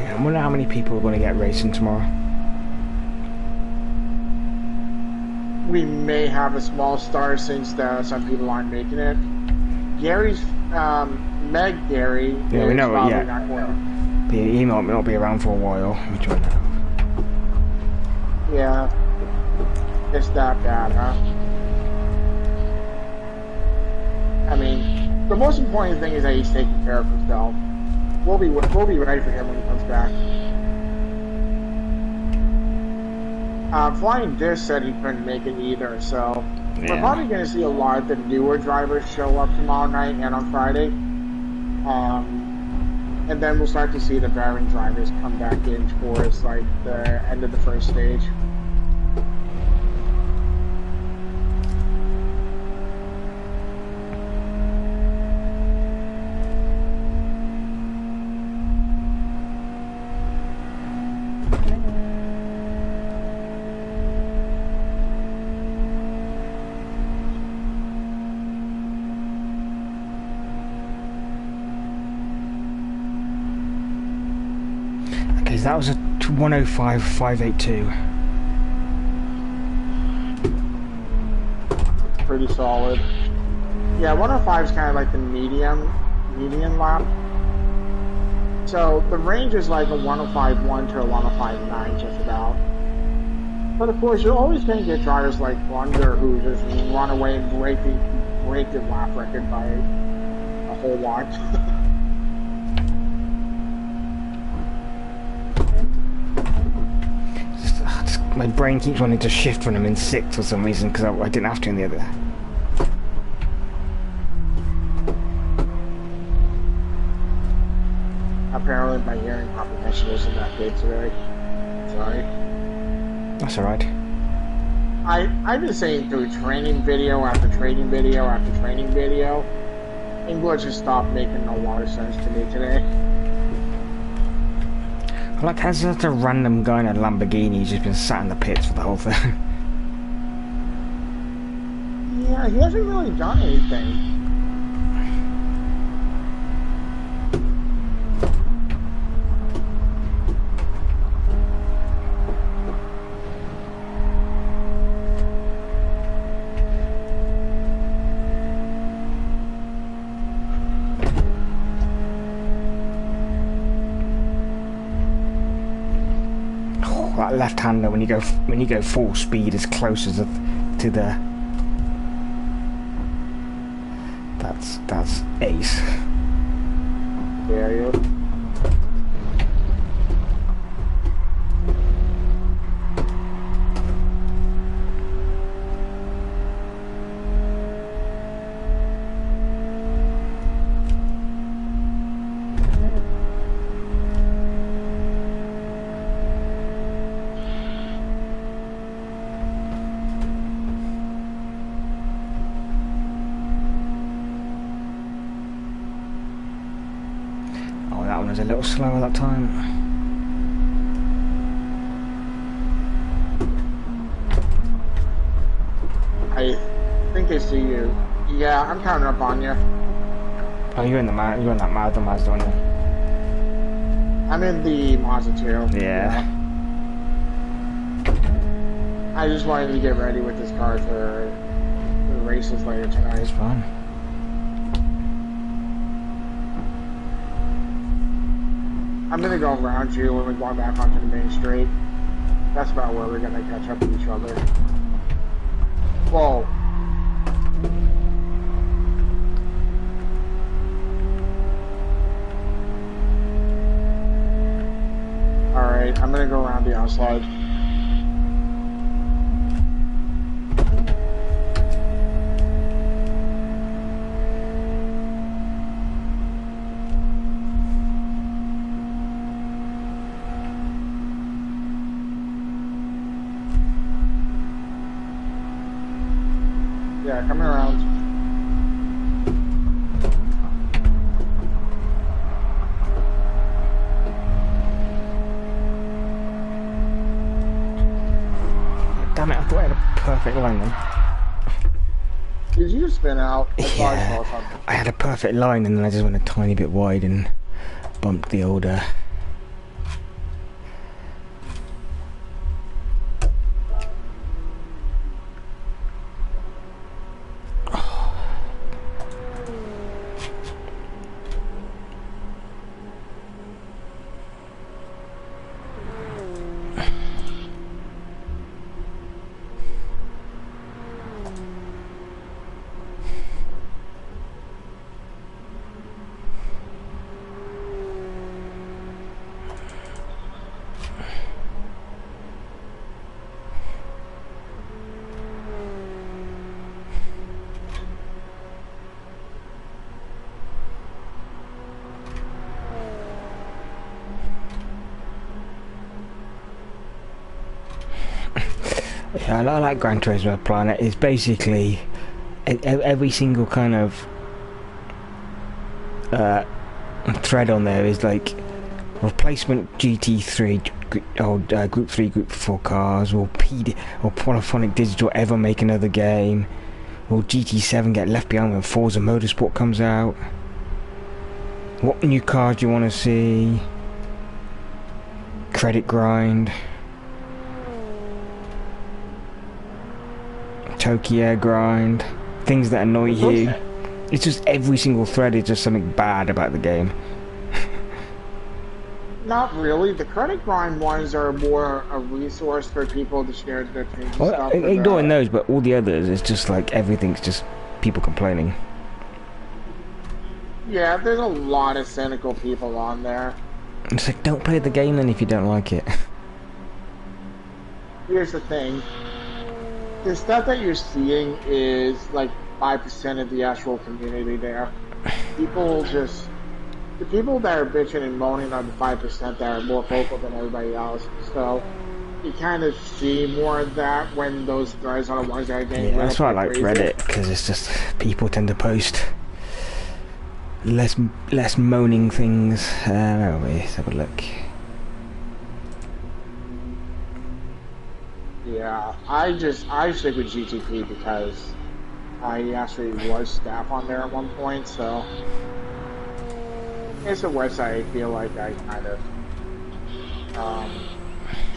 I wonder how many people are going to get racing tomorrow. We may have a small start since some people aren't making it. Gary's, Meg Gary Yeah, we is know, probably yeah. not going. He might not be around for a while. Let me try that. Yeah, it's that bad, huh? I mean, the most important thing is that he's taking care of himself. We'll be ready for him when he comes back. Flying Dish said he couldn't make it either, so we're probably going to see a lot of the newer drivers show up tomorrow night and on Friday. And then we'll start to see the veteran drivers come back in towards like the end of the first stage. Okay, so that was a 105.582. Pretty solid. Yeah, 105 is kind of like the median lap. So the range is like a 105.1 to a 105.9 just about. But of course, you're always going to get drivers like Blunder who just run away and break the lap record by a whole lot. My brain keeps wanting to shift when I'm in sixth for some reason, because I didn't have to in the other. Apparently my hearing comprehension isn't that good today. Sorry. That's alright. I've been saying through training video after training video after training video, English has stopped making a lot of sense to me today. Like, has such a random guy in a Lamborghini who's just been sat in the pits for the whole thing? Yeah, he hasn't really done anything. Like left-hander when you go full speed as close as to the. That's ace. Yeah, you. That one was a little slower that time. I think I see you. Yeah, I'm counting up on you. Oh, you're in that Mazda, aren't you? I'm in the Mazda 2. Yeah. I just wanted to get ready with this car for the races later tonight. It's fun. I'm gonna go around you when we're going back onto the main street. That's about where we're gonna catch up with each other. Whoa. Alright, I'm gonna go around the outside. Yeah, coming around. Damn it, I thought I had a perfect line then. Did you spin out? I thought I saw Yeah, something. I had a perfect line and then I just went a tiny bit wide and bumped the older. Yeah, I like Gran Turismo Planet. It's basically every single kind of thread on there is like replacement GT3, Group 3, Group 4 cars, or Polyphonic Digital ever make another game, or GT7 get left behind when Forza Motorsport comes out. What new cars do you want to see? Credit grind. Tokyo grind, things that annoy you. It's just every single thread is just something bad about the game. Not really. The credit grind ones are more a resource for people to share their things and stuff. Ignoring those, but all the others, it's just like everything's just people complaining. Yeah, there's a lot of cynical people on there. It's like, don't play the game then if you don't like it. Here's the thing. The stuff that you're seeing is like 5% of the actual community there. The people that are bitching and moaning are the 5% that are more vocal than everybody else. So you kind of see more of that when those threads are the ones that are getting. Yeah, that's why I like Reddit, because it's just people tend to post less moaning things. Where are we? Let's have a look. Yeah, I stick with GTP because I actually was staff on there at one point, so it's a website I feel like I kind of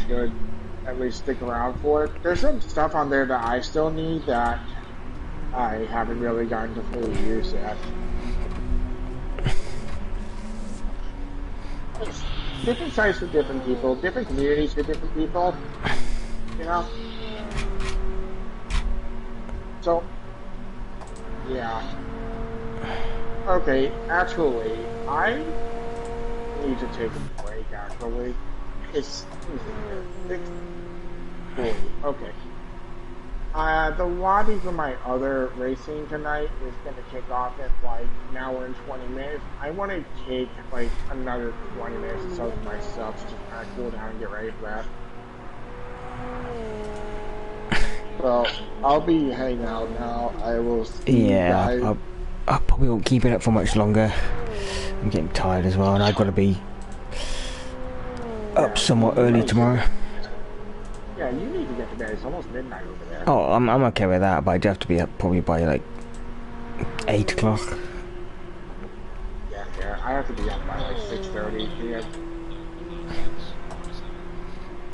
should at least stick around for. There's some stuff on there that I still need that I haven't really gotten to fully use yet. different sites for different people, different communities for different people. You know. So, yeah. Okay, actually, I need to take a break. Actually, it's 6:40. Okay. The lobby for my other racing tonight is going to kick off in like an hour and 20 minutes. I want to take like another 20 minutes or so to myself to just kind of cool down and get ready for that. So I'll be heading out now. I will see you guys. I probably won't keep it up for much longer. I'm getting tired as well, and I've got to be up somewhat early tomorrow. Yeah, you need to get to bed. It's almost midnight over there. Oh, I'm okay with that, but I'd have to be up probably by like 8 o'clock. Yeah, I have to be up by like 6:30 p.m.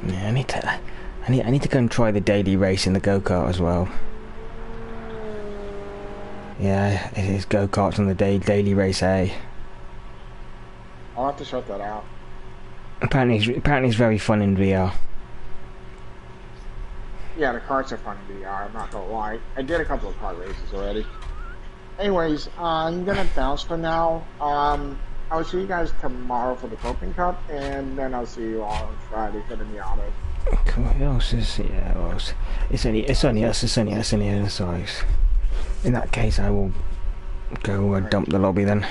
Yeah, I need to go and try the daily race in the go-kart as well. Yeah, it is go-karts on the daily race A. I'll have to shut that out. Apparently it's very fun in VR. Yeah, the karts are fun in VR, I'm not gonna lie. I did a couple of kart races already. Anyways, I'm gonna bounce for now. I'll see you guys tomorrow for the Coping Cup, and then I'll see you all on Friday for the Miata. Cool. Who else is? Yeah, well, it's only us in the other size. In that case, I will go dump the lobby then.